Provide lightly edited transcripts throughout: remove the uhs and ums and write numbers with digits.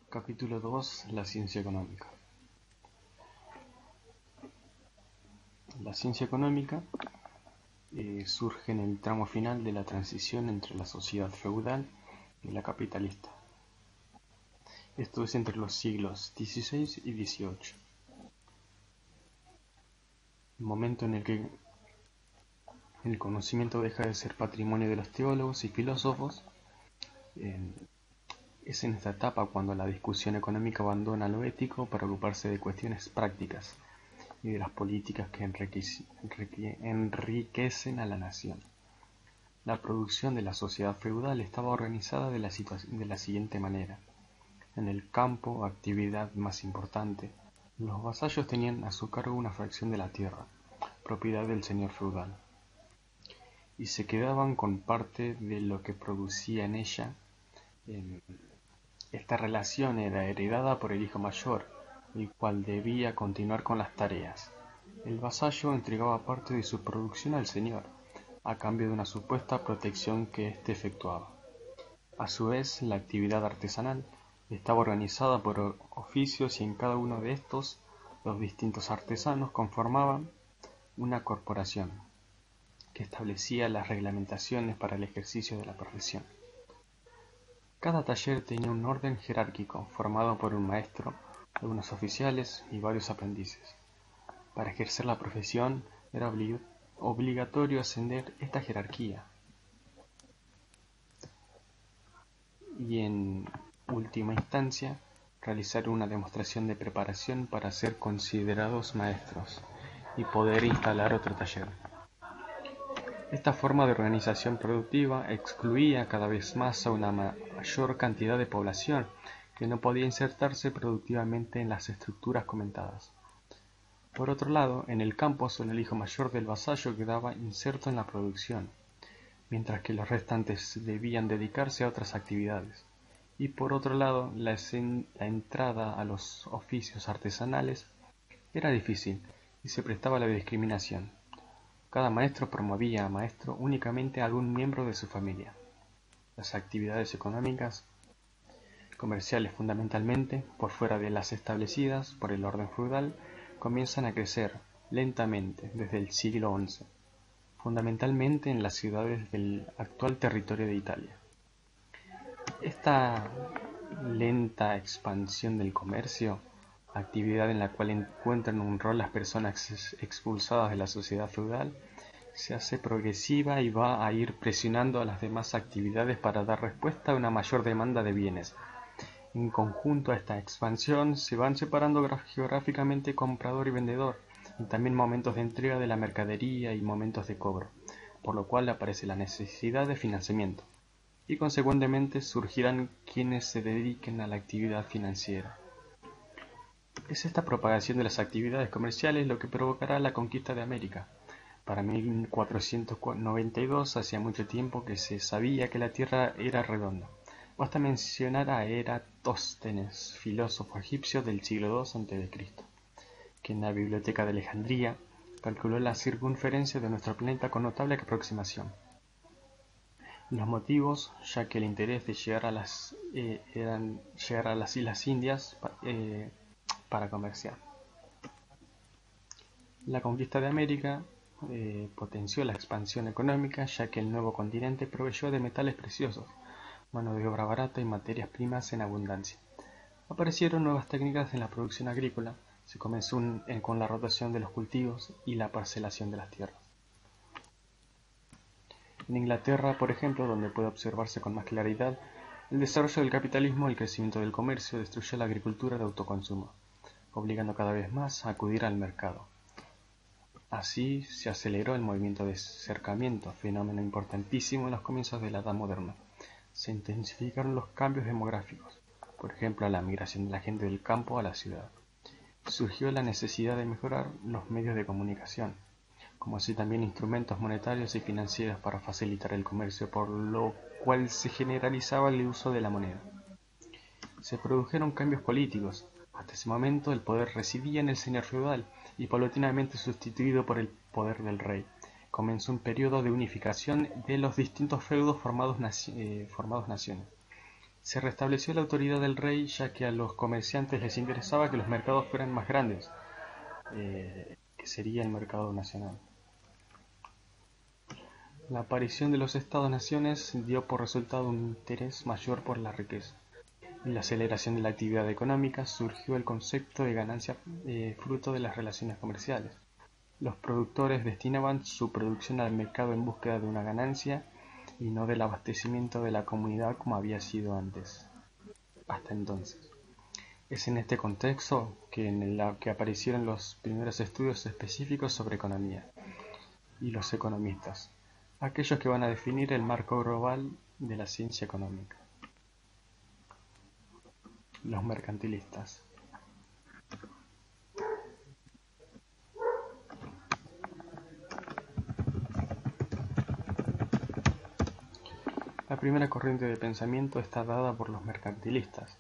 Capítulo 2. La ciencia económica. La ciencia económica surge en el tramo final de la transición entre la sociedad feudal y la capitalista. Esto es entre los siglos XVI y XVIII. El momento en el que el conocimiento deja de ser patrimonio de los teólogos y filósofos. Es en esta etapa cuando la discusión económica abandona lo ético para ocuparse de cuestiones prácticas y de las políticas que enriquecen a la nación. La producción de la sociedad feudal estaba organizada de la siguiente manera. En el campo, actividad más importante, los vasallos tenían a su cargo una fracción de la tierra, propiedad del señor feudal, y se quedaban con parte de lo que producía en ella. Esta relación era heredada por el hijo mayor, el cual debía continuar con las tareas. El vasallo entregaba parte de su producción al señor, a cambio de una supuesta protección que éste efectuaba. A su vez, la actividad artesanal estaba organizada por oficios y en cada uno de estos, los distintos artesanos conformaban una corporación que establecía las reglamentaciones para el ejercicio de la profesión. Cada taller tenía un orden jerárquico formado por un maestro, algunos oficiales y varios aprendices. Para ejercer la profesión era obligatorio ascender esta jerarquía y en última instancia realizar una demostración de preparación para ser considerados maestros y poder instalar otro taller. Esta forma de organización productiva excluía cada vez más a una mayor cantidad de población que no podía insertarse productivamente en las estructuras comentadas. Por otro lado, en el campo solo el hijo mayor del vasallo quedaba inserto en la producción, mientras que los restantes debían dedicarse a otras actividades. Y por otro lado, la entrada a los oficios artesanales era difícil y se prestaba a la discriminación. Cada maestro promovía a maestro únicamente a algún miembro de su familia. Las actividades económicas, comerciales fundamentalmente, por fuera de las establecidas por el orden feudal, comienzan a crecer lentamente desde el siglo XI, fundamentalmente en las ciudades del actual territorio de Italia. Esta lenta expansión del comercio, actividad en la cual encuentran un rol las personas expulsadas de la sociedad feudal, se hace progresiva y va a ir presionando a las demás actividades para dar respuesta a una mayor demanda de bienes. En conjunto a esta expansión se van separando geográficamente comprador y vendedor, y también momentos de entrega de la mercadería y momentos de cobro, por lo cual aparece la necesidad de financiamiento, y consecuentemente surgirán quienes se dediquen a la actividad financiera. Es esta propagación de las actividades comerciales lo que provocará la conquista de América. Para 1492 hacía mucho tiempo que se sabía que la Tierra era redonda. Basta mencionar a Eratóstenes, filósofo egipcio del siglo II a.C., que en la Biblioteca de Alejandría calculó la circunferencia de nuestro planeta con notable aproximación. Los motivos, ya que el interés de llegar a las Islas Indias para comerciar. La conquista de América potenció la expansión económica, ya que el nuevo continente proveyó de metales preciosos, mano de obra barata y materias primas en abundancia. Aparecieron nuevas técnicas en la producción agrícola, se comenzó con la rotación de los cultivos y la parcelación de las tierras. En Inglaterra, por ejemplo, donde puede observarse con más claridad, el desarrollo del capitalismo y el crecimiento del comercio destruyó la agricultura de autoconsumo, obligando cada vez más a acudir al mercado. Así se aceleró el movimiento de cercamiento, fenómeno importantísimo en los comienzos de la Edad Moderna. Se intensificaron los cambios demográficos, por ejemplo la migración de la gente del campo a la ciudad. Surgió la necesidad de mejorar los medios de comunicación, como así también instrumentos monetarios y financieros para facilitar el comercio, por lo cual se generalizaba el uso de la moneda. Se produjeron cambios políticos. Hasta ese momento el poder residía en el señor feudal y paulatinamente sustituido por el poder del rey. Comenzó un periodo de unificación de los distintos feudos formados naciones. Se restableció la autoridad del rey, ya que a los comerciantes les interesaba que los mercados fueran más grandes, que sería el mercado nacional. La aparición de los Estados-naciones dio por resultado un interés mayor por la riqueza. Y la aceleración de la actividad económica surgió el concepto de ganancia fruto de las relaciones comerciales. Los productores destinaban su producción al mercado en búsqueda de una ganancia y no del abastecimiento de la comunidad como había sido antes, hasta entonces. Es en este contexto que aparecieron los primeros estudios específicos sobre economía y los economistas, aquellos que van a definir el marco global de la ciencia económica. Los mercantilistas. La primera corriente de pensamiento está dada por los mercantilistas.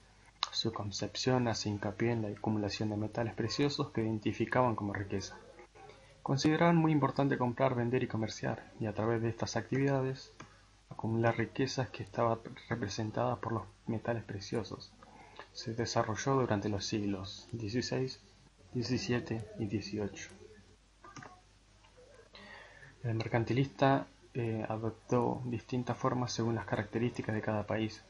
Su concepción hace hincapié en la acumulación de metales preciosos que identificaban como riqueza. Consideraban muy importante comprar, vender y comerciar, y a través de estas actividades acumular riquezas que estaban representadas por los metales preciosos. Se desarrolló durante los siglos XVI, XVII y XVIII. El mercantilista adoptó distintas formas según las características de cada país.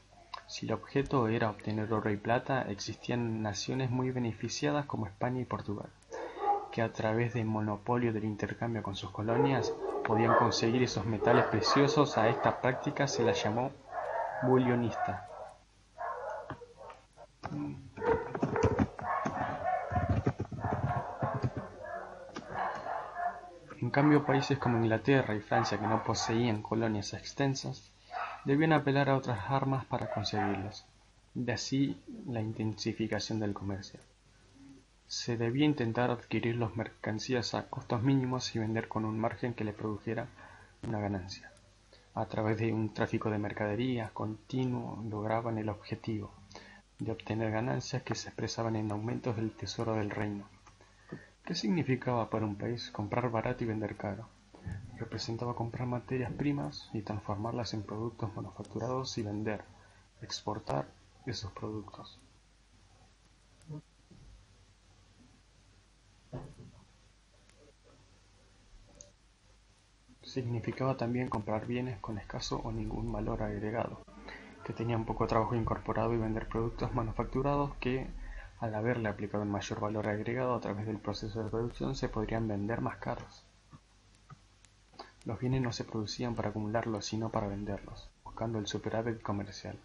Si el objeto era obtener oro y plata, existían naciones muy beneficiadas como España y Portugal, que a través del monopolio del intercambio con sus colonias podían conseguir esos metales preciosos. A esta práctica se la llamó bullionista. En cambio, países como Inglaterra y Francia, que no poseían colonias extensas, debían apelar a otras armas para conseguirlas. De así la intensificación del comercio. Se debía intentar adquirir las mercancías a costos mínimos y vender con un margen que le produjera una ganancia. A través de un tráfico de mercaderías continuo lograban el objetivo de obtener ganancias que se expresaban en aumentos del tesoro del reino. ¿Qué significaba para un país comprar barato y vender caro? Representaba comprar materias primas y transformarlas en productos manufacturados y vender, exportar esos productos. Significaba también comprar bienes con escaso o ningún valor agregado, que tenían poco trabajo incorporado, y vender productos manufacturados que, al haberle aplicado un mayor valor agregado a través del proceso de producción, se podrían vender más caros. Los bienes no se producían para acumularlos, sino para venderlos, buscando el superávit comercial,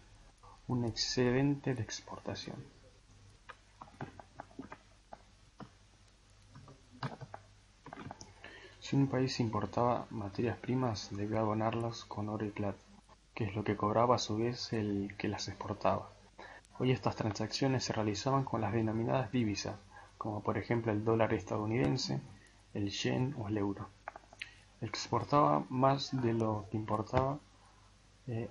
un excedente de exportación. Si un país importaba materias primas, debía abonarlas con oro y plata, que es lo que cobraba a su vez el que las exportaba. Hoy estas transacciones se realizaban con las denominadas divisas, como por ejemplo el dólar estadounidense, el yen o el euro. Exportaba más de lo que importaba,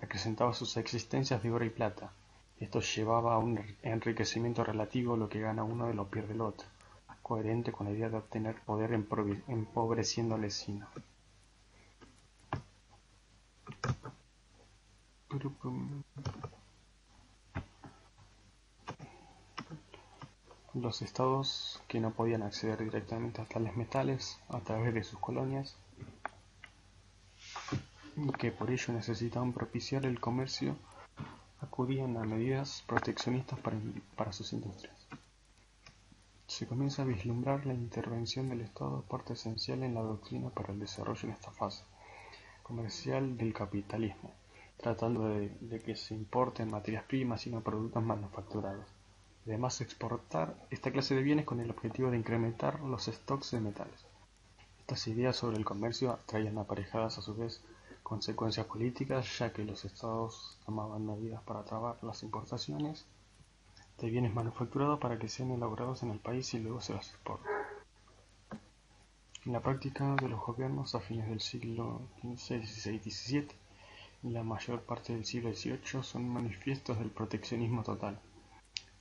acrecentaba sus existencias de oro y plata. Esto llevaba a un enriquecimiento relativo. Lo que gana uno lo pierde el otro, coherente con la idea de obtener poder empobreciendo al vecino. Los estados que no podían acceder directamente a tales metales a través de sus colonias, y que por ello necesitaban propiciar el comercio, acudían a medidas proteccionistas para sus industrias. Se comienza a vislumbrar la intervención del Estado, parte esencial en la doctrina para el desarrollo en esta fase comercial del capitalismo, tratando de que se importen materias primas y no productos manufacturados. Además, exportar esta clase de bienes con el objetivo de incrementar los stocks de metales. Estas ideas sobre el comercio traían aparejadas a su vez consecuencias políticas, ya que los estados tomaban medidas para trabar las importaciones de bienes manufacturados para que sean elaborados en el país y luego se los exporten. En la práctica de los gobiernos a fines del siglo XV, XVI y XVII y la mayor parte del siglo XVIII son manifiestos del proteccionismo total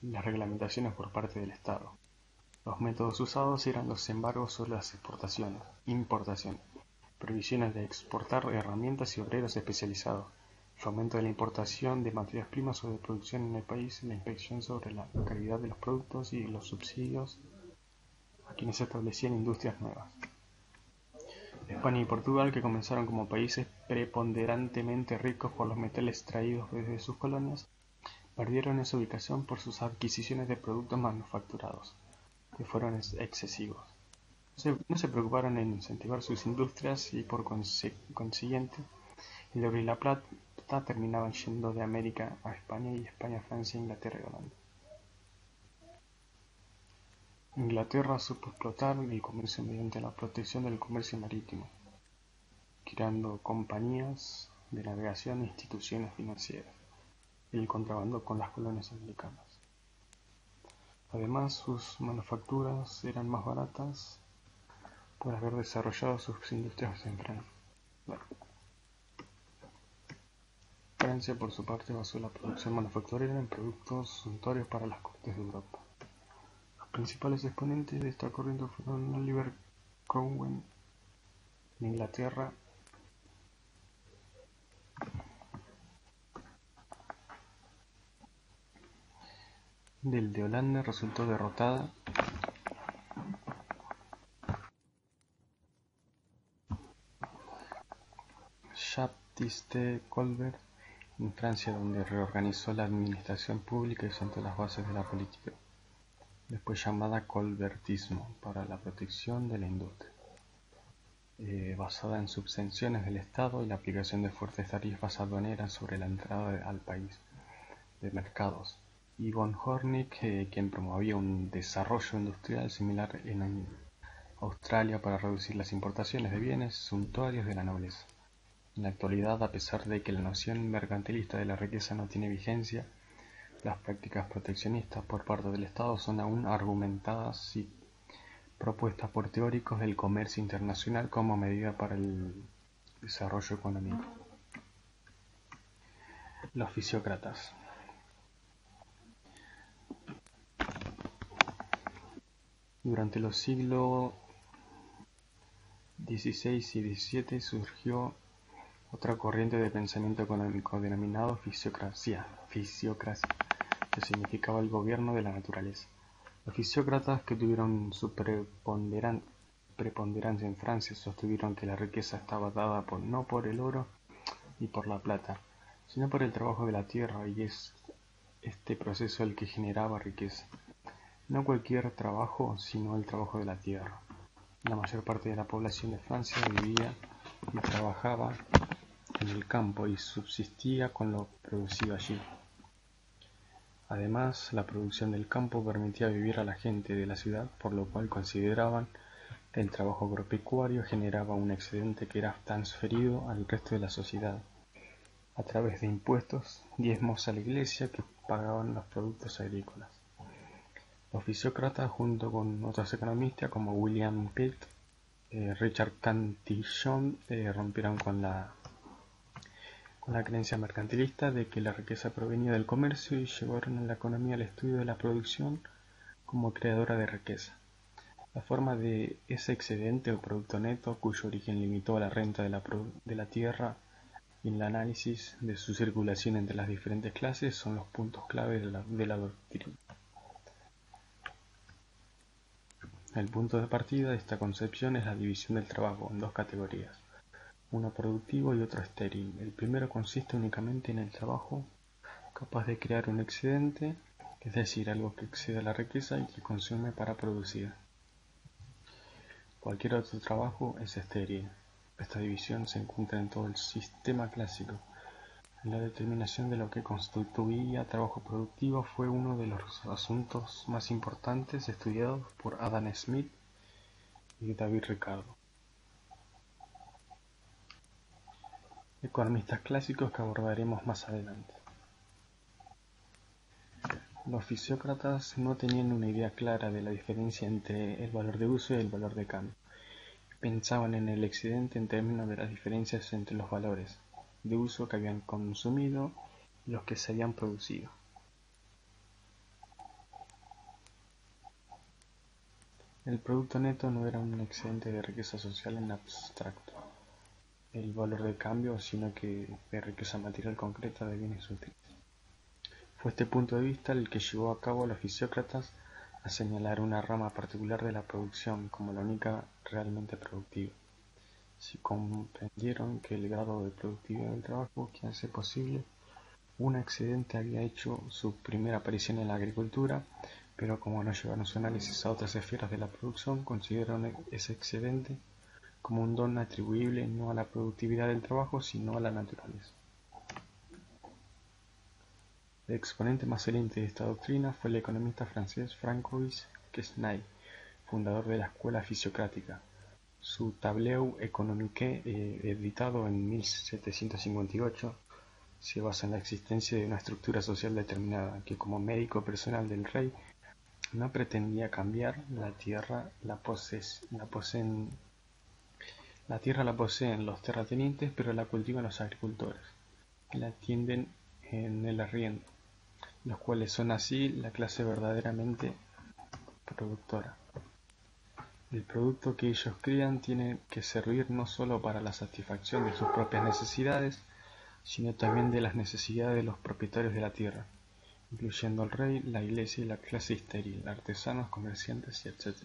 y las reglamentaciones por parte del Estado. Los métodos usados eran los embargos sobre las importaciones, prohibiciones de exportar herramientas y obreros especializados, fomento de la importación de materias primas o de producción en el país, la inspección sobre la calidad de los productos y los subsidios a quienes establecían industrias nuevas. España y Portugal, que comenzaron como países preponderantemente ricos por los metales extraídos desde sus colonias, perdieron esa ubicación por sus adquisiciones de productos manufacturados, que fueron excesivos. No se preocuparon en incentivar sus industrias y por consiguiente el oro y la plata terminaban yendo de América a España y España a Francia, Inglaterra y Holanda. Inglaterra supo explotar el comercio mediante la protección del comercio marítimo, creando compañías de navegación e instituciones financieras, y el contrabando con las colonias americanas. Además, sus manufacturas eran más baratas por haber desarrollado sus industrias en Francia. Francia, por su parte, basó la producción manufacturera en productos suntuarios para las cortes de Europa. Los principales exponentes de esta corriente fueron Oliver Cromwell en Inglaterra, del de Holanda resultó derrotada Jean-Baptiste Colbert en Francia, donde reorganizó la administración pública y sentó las bases de la política, después llamada colbertismo, para la protección de la industria, basada en subvenciones del Estado y la aplicación de fuertes tarifas aduaneras sobre la entrada al país de mercados, y von Hornig, quien promovía un desarrollo industrial similar en Australia para reducir las importaciones de bienes suntuarios de la nobleza. En la actualidad, a pesar de que la noción mercantilista de la riqueza no tiene vigencia, las prácticas proteccionistas por parte del Estado son aún argumentadas y propuestas por teóricos del comercio internacional como medida para el desarrollo económico. Los fisiócratas. Durante los siglos XVI y XVII surgió otra corriente de pensamiento económico denominado fisiocracia, que significaba el gobierno de la naturaleza. Los fisiócratas, que tuvieron su preponderancia en Francia, sostuvieron que la riqueza estaba dada no por el oro ni por la plata, sino por el trabajo de la tierra, y es este proceso el que generaba riqueza. No cualquier trabajo, sino el trabajo de la tierra. La mayor parte de la población de Francia vivía y trabajaba en el campo y subsistía con lo producido allí. Además, la producción del campo permitía vivir a la gente de la ciudad, por lo cual consideraban que el trabajo agropecuario generaba un excedente que era transferido al resto de la sociedad, a través de impuestos, diezmos a la iglesia que pagaban los productos agrícolas. Los fisiócratas, junto con otros economistas como William Pitt, Richard Cantillon, rompieron con la creencia mercantilista de que la riqueza provenía del comercio y llevaron a la economía al estudio de la producción como creadora de riqueza. La forma de ese excedente o producto neto, cuyo origen limitó a la renta de la tierra y el análisis de su circulación entre las diferentes clases, son los puntos clave de la doctrina. El punto de partida de esta concepción es la división del trabajo en dos categorías, uno productivo y otro estéril. El primero consiste únicamente en el trabajo capaz de crear un excedente, es decir, algo que exceda la riqueza y que consume para producir. Cualquier otro trabajo es estéril. Esta división se encuentra en todo el sistema clásico. La determinación de lo que constituía trabajo productivo fue uno de los asuntos más importantes estudiados por Adam Smith y David Ricardo, economistas clásicos que abordaremos más adelante. Los fisiócratas no tenían una idea clara de la diferencia entre el valor de uso y el valor de cambio. Pensaban en el excedente en términos de las diferencias entre los valores de uso que habían consumido y los que se habían producido. El producto neto no era un excedente de riqueza social en abstracto. el valor de cambio, sino que de riqueza material concreta de bienes útiles. Fue este punto de vista el que llevó a cabo a los fisiócratas a señalar una rama particular de la producción como la única realmente productiva. Si comprendieron que el grado de productividad del trabajo que hace posible un excedente había hecho su primera aparición en la agricultura, pero como no llevaron su análisis a otras esferas de la producción, consideraron ese excedente como un don atribuible no a la productividad del trabajo, sino a la naturaleza. El exponente más saliente de esta doctrina fue el economista francés Francois Quesnay, fundador de la escuela fisiocrática. Su Tableau économique, editado en 1758, se basa en la existencia de una estructura social determinada, que como médico personal del rey no pretendía cambiar. La tierra la poseen los terratenientes, pero la cultivan los agricultores, que la atienden en el arriendo, los cuales son así la clase verdaderamente productora. El producto que ellos crían tiene que servir no solo para la satisfacción de sus propias necesidades, sino también de las necesidades de los propietarios de la tierra, incluyendo al rey, la iglesia y la clase estéril, artesanos, comerciantes, etc.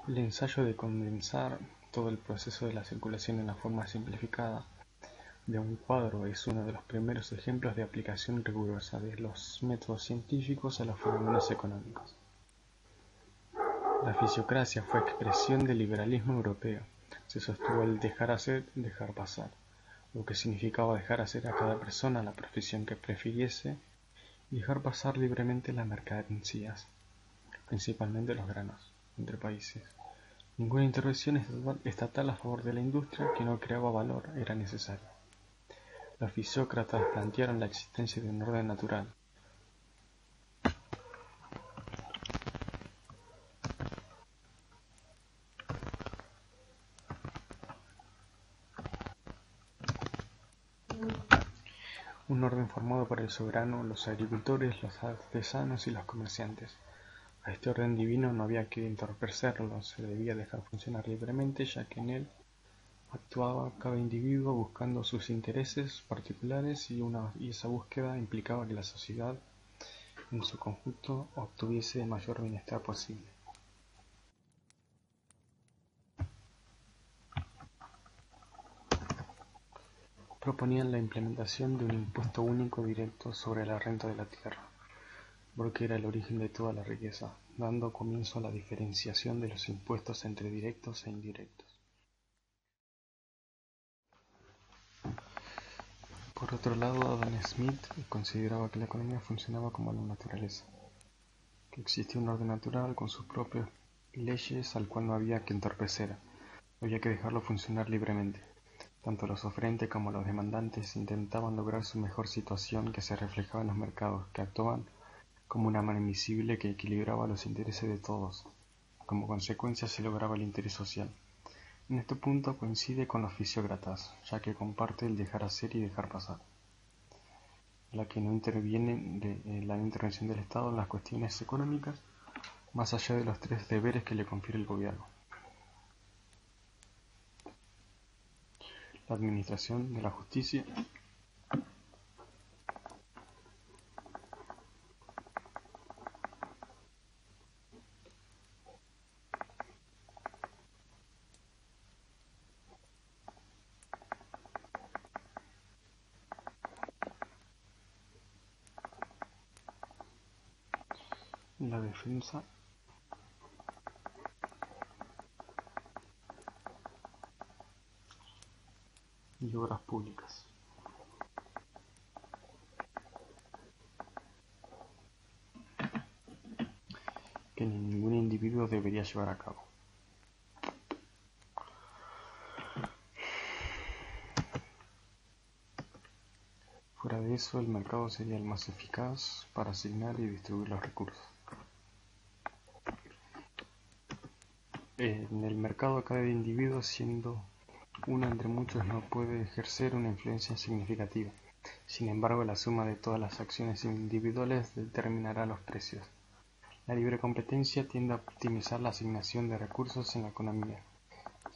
El ensayo de condensar todo el proceso de la circulación en la forma simplificada de un cuadro es uno de los primeros ejemplos de aplicación rigurosa de los métodos científicos a los fenómenos económicos. La fisiocracia fue expresión del liberalismo europeo. Se sostuvo el dejar hacer, dejar pasar, lo que significaba dejar hacer a cada persona la profesión que prefiriese y dejar pasar libremente las mercancías, principalmente los granos, entre países. Ninguna intervención estatal a favor de la industria que no creaba valor era necesaria. Los fisiócratas plantearon la existencia de un orden natural. Un orden formado por el soberano, los agricultores, los artesanos y los comerciantes. A este orden divino no había que entorpecerlo, se debía dejar funcionar libremente, ya que en él actuaba cada individuo buscando sus intereses particulares y esa búsqueda implicaba que la sociedad en su conjunto obtuviese el mayor bienestar posible. Proponían la implementación de un impuesto único directo sobre la renta de la tierra, porque era el origen de toda la riqueza, dando comienzo a la diferenciación de los impuestos entre directos e indirectos. Por otro lado, Adam Smith consideraba que la economía funcionaba como la naturaleza, que existía un orden natural con sus propias leyes al cual no había que entorpecer, había que dejarlo funcionar libremente. Tanto los oferentes como los demandantes intentaban lograr su mejor situación, que se reflejaba en los mercados, que actuaban como una mano invisible que equilibraba los intereses de todos. Como consecuencia se lograba el interés social. En este punto coincide con los fisiócratas, ya que comparte el dejar hacer y dejar pasar, la que no interviene la intervención del Estado en las cuestiones económicas, más allá de los tres deberes que le confiere el gobierno: la administración de la justicia, la defensa y obras públicas. Que ningún individuo debería llevar a cabo. Fuera de eso, el mercado sería el más eficaz para asignar y distribuir los recursos. En el mercado, cada individuo, siendo uno entre muchos, no puede ejercer una influencia significativa. Sin embargo, la suma de todas las acciones individuales determinará los precios. La libre competencia tiende a optimizar la asignación de recursos en la economía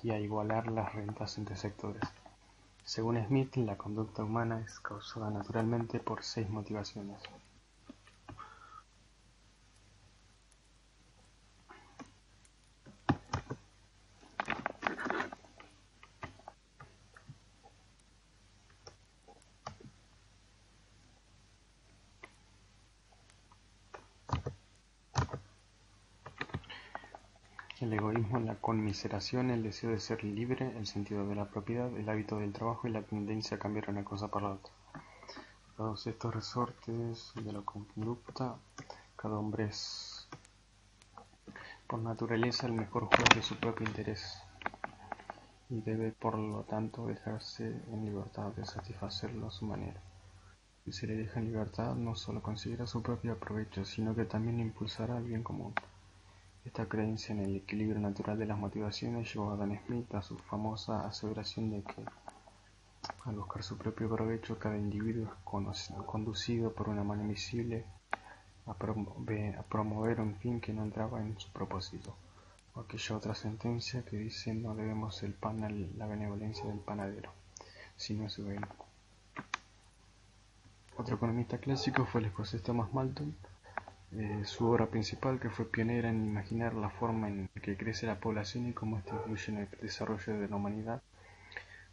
y a igualar las rentas entre sectores. Según Smith, la conducta humana es causada naturalmente por 6 motivaciones. El egoísmo, la conmiseración, el deseo de ser libre, el sentido de la propiedad, el hábito del trabajo y la tendencia a cambiar una cosa por la otra. Todos estos resortes de la conducta, cada hombre es por naturaleza el mejor juez de su propio interés y debe por lo tanto dejarse en libertad de satisfacerlo a su manera. Si se le deja en libertad, no solo conseguirá su propio provecho, sino que también impulsará el bien común. Esta creencia en el equilibrio natural de las motivaciones llevó a Adam Smith a su famosa aseveración de que, al buscar su propio provecho, cada individuo es conducido por una mano invisible a promover un fin que no entraba en su propósito. O aquella otra sentencia que dice: no debemos el pan a la benevolencia del panadero, sino a su bien. Otro economista clásico fue el escocés Thomas Malthus. Su obra principal, que fue pionera en imaginar la forma en que crece la población y cómo ésta influye en el desarrollo de la humanidad,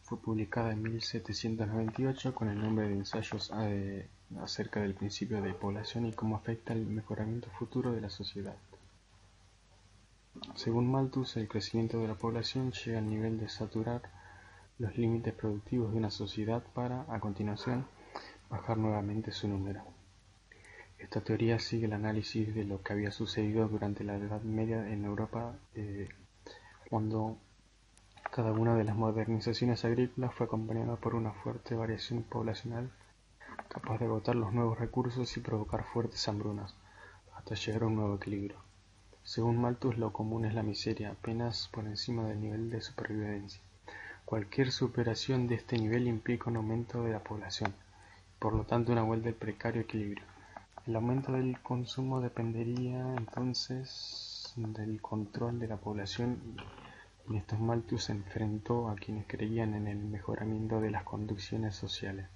fue publicada en 1798 con el nombre de Ensayos acerca del principio de población y cómo afecta el mejoramiento futuro de la sociedad. Según Malthus, el crecimiento de la población llega al nivel de saturar los límites productivos de una sociedad para, a continuación, bajar nuevamente su número. Esta teoría sigue el análisis de lo que había sucedido durante la Edad Media en Europa, cuando cada una de las modernizaciones agrícolas fue acompañada por una fuerte variación poblacional capaz de agotar los nuevos recursos y provocar fuertes hambrunas, hasta llegar a un nuevo equilibrio. Según Malthus, lo común es la miseria, apenas por encima del nivel de supervivencia. Cualquier superación de este nivel implica un aumento de la población, por lo tanto una vuelta al precario equilibrio. El aumento del consumo dependería entonces del control de la población, y en estos Malthus se enfrentó a quienes creían en el mejoramiento de las condiciones sociales.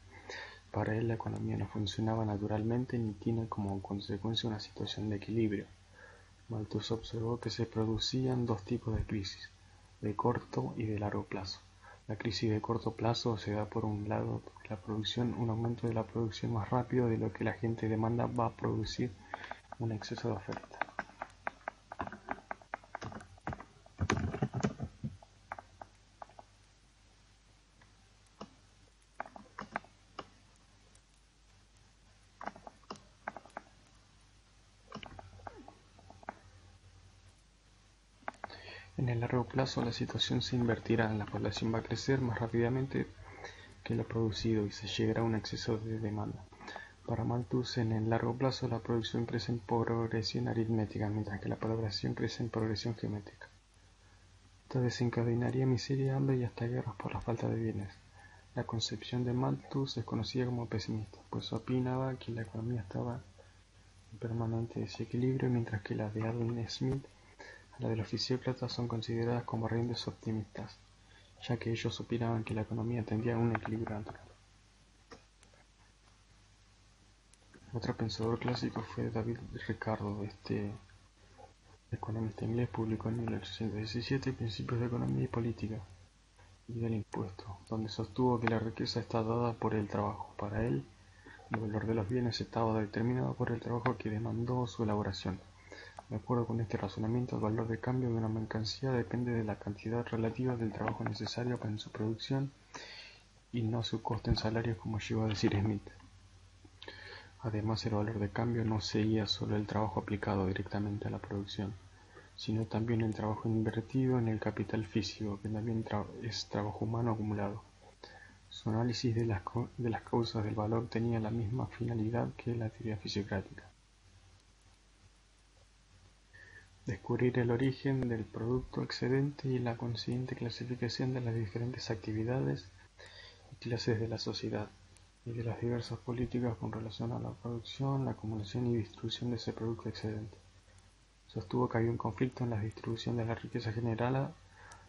Para él la economía no funcionaba naturalmente ni tiene como consecuencia una situación de equilibrio. Malthus observó que se producían dos tipos de crisis, de corto y de largo plazo. La crisis de corto plazo se da por un lado porque la producción, un aumento de la producción más rápido de lo que la gente demanda va a producir un exceso de oferta. En el largo plazo la situación se invertirá, la población va a crecer más rápidamente que lo producido y se llegará a un exceso de demanda. Para Malthus, en el largo plazo la producción crece en progresión aritmética, mientras que la población crece en progresión geométrica. Esto desencadenaría miseria, hambre y hasta guerras por la falta de bienes. La concepción de Malthus es conocida como pesimista, pues opinaba que la economía estaba en permanente desequilibrio, mientras que las de Adam Smith, la de los fisiócratas, son consideradas como corrientes optimistas, ya que ellos opinaban que la economía tendía a un equilibrio natural. Otro pensador clásico fue David Ricardo. Este economista inglés publicó en 1817 Principios de Economía y Política y del Impuesto, donde sostuvo que la riqueza está dada por el trabajo. Para él, el valor de los bienes estaba determinado por el trabajo que demandó su elaboración. De acuerdo con este razonamiento, el valor de cambio de una mercancía depende de la cantidad relativa del trabajo necesario para su producción y no su coste en salarios, como llegó a decir Smith. Además, el valor de cambio no seguía solo el trabajo aplicado directamente a la producción, sino también el trabajo invertido en el capital físico, que también es trabajo humano acumulado. Su análisis de las causas del valor tenía la misma finalidad que la teoría fisiocrática: descubrir el origen del producto excedente y la consiguiente clasificación de las diferentes actividades y clases de la sociedad, y de las diversas políticas con relación a la producción, la acumulación y distribución de ese producto excedente. Sostuvo que había un conflicto en la distribución de la riqueza generada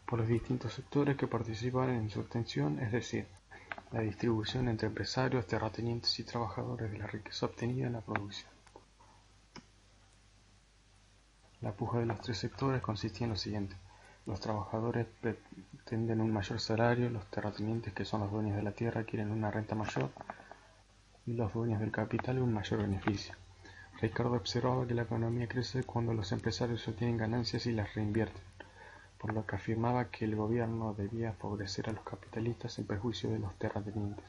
por los distintos sectores que participaban en su obtención, es decir, la distribución entre empresarios, terratenientes y trabajadores de la riqueza obtenida en la producción. La puja de los tres sectores consistía en lo siguiente: los trabajadores pretenden un mayor salario, los terratenientes, que son los dueños de la tierra, quieren una renta mayor, y los dueños del capital un mayor beneficio. Ricardo observaba que la economía crece cuando los empresarios obtienen ganancias y las reinvierten, por lo que afirmaba que el gobierno debía favorecer a los capitalistas en perjuicio de los terratenientes,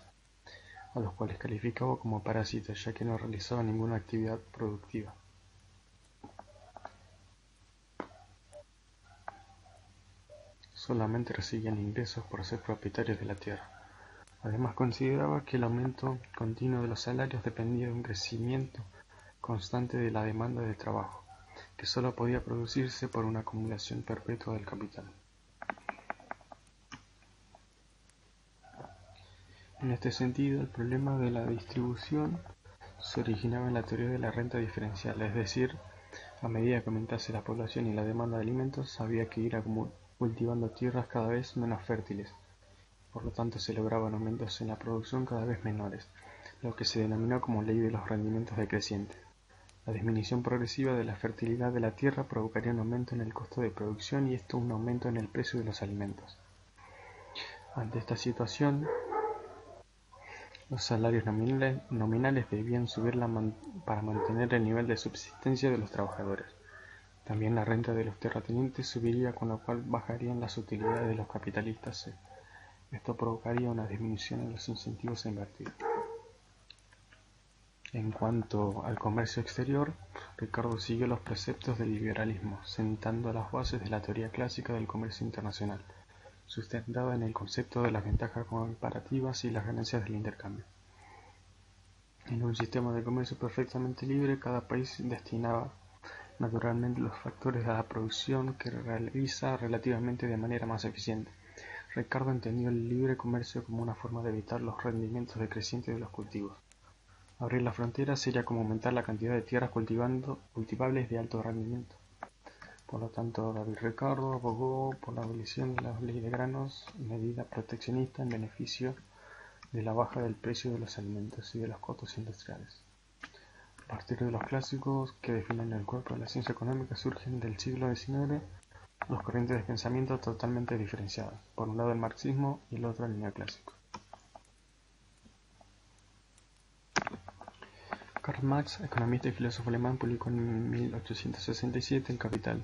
a los cuales calificaba como parásitos, ya que no realizaban ninguna actividad productiva. Solamente recibían ingresos por ser propietarios de la tierra. Además, consideraba que el aumento continuo de los salarios dependía de un crecimiento constante de la demanda de trabajo, que solo podía producirse por una acumulación perpetua del capital. En este sentido, el problema de la distribución se originaba en la teoría de la renta diferencial, es decir, a medida que aumentase la población y la demanda de alimentos, había que ir cultivando tierras cada vez menos fértiles. Por lo tanto, se lograban aumentos en la producción cada vez menores, lo que se denominó como ley de los rendimientos decrecientes. La disminución progresiva de la fertilidad de la tierra provocaría un aumento en el costo de producción y esto un aumento en el precio de los alimentos. Ante esta situación, los salarios nominales debían subir para mantener el nivel de subsistencia de los trabajadores. También la renta de los terratenientes subiría, con lo cual bajarían las utilidades de los capitalistas. Esto provocaría una disminución en los incentivos a invertir. En cuanto al comercio exterior, Ricardo siguió los preceptos del liberalismo, sentando las bases de la teoría clásica del comercio internacional, sustentada en el concepto de las ventajas comparativas y las ganancias del intercambio. En un sistema de comercio perfectamente libre, cada país destinaba naturalmente los factores a la producción que realiza relativamente de manera más eficiente. Ricardo entendió el libre comercio como una forma de evitar los rendimientos decrecientes de los cultivos. Abrir las fronteras sería como aumentar la cantidad de tierras cultivables de alto rendimiento. Por lo tanto, David Ricardo abogó por la abolición de la ley de granos, medida proteccionista en beneficio de la baja del precio de los alimentos y de los costos industriales. A partir de los clásicos que definen el cuerpo de la ciencia económica surgen del siglo XIX dos corrientes de pensamiento totalmente diferenciadas, por un lado el marxismo y el otro el neoclásico. Karl Marx, economista y filósofo alemán, publicó en 1867 El Capital.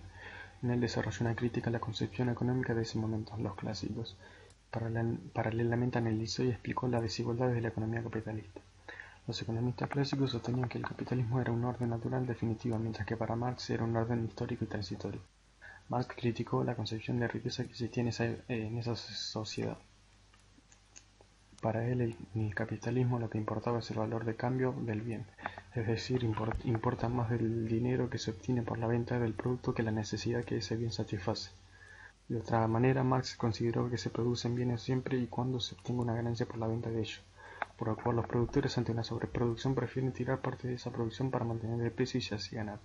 En él desarrolló una crítica a la concepción económica de ese momento, los clásicos. Paralelamente analizó y explicó las desigualdades de la economía capitalista. Los economistas clásicos sostenían que el capitalismo era un orden natural definitivo, mientras que para Marx era un orden histórico y transitorio. Marx criticó la concepción de riqueza que existía en esa sociedad. Para él, el capitalismo lo que importaba es el valor de cambio del bien, es decir, importa más del dinero que se obtiene por la venta del producto que la necesidad que ese bien satisface. De otra manera, Marx consideró que se producen bienes siempre y cuando se obtenga una ganancia por la venta de ellos, por lo cual los productores ante una sobreproducción prefieren tirar parte de esa producción para mantener el precio y así ganar.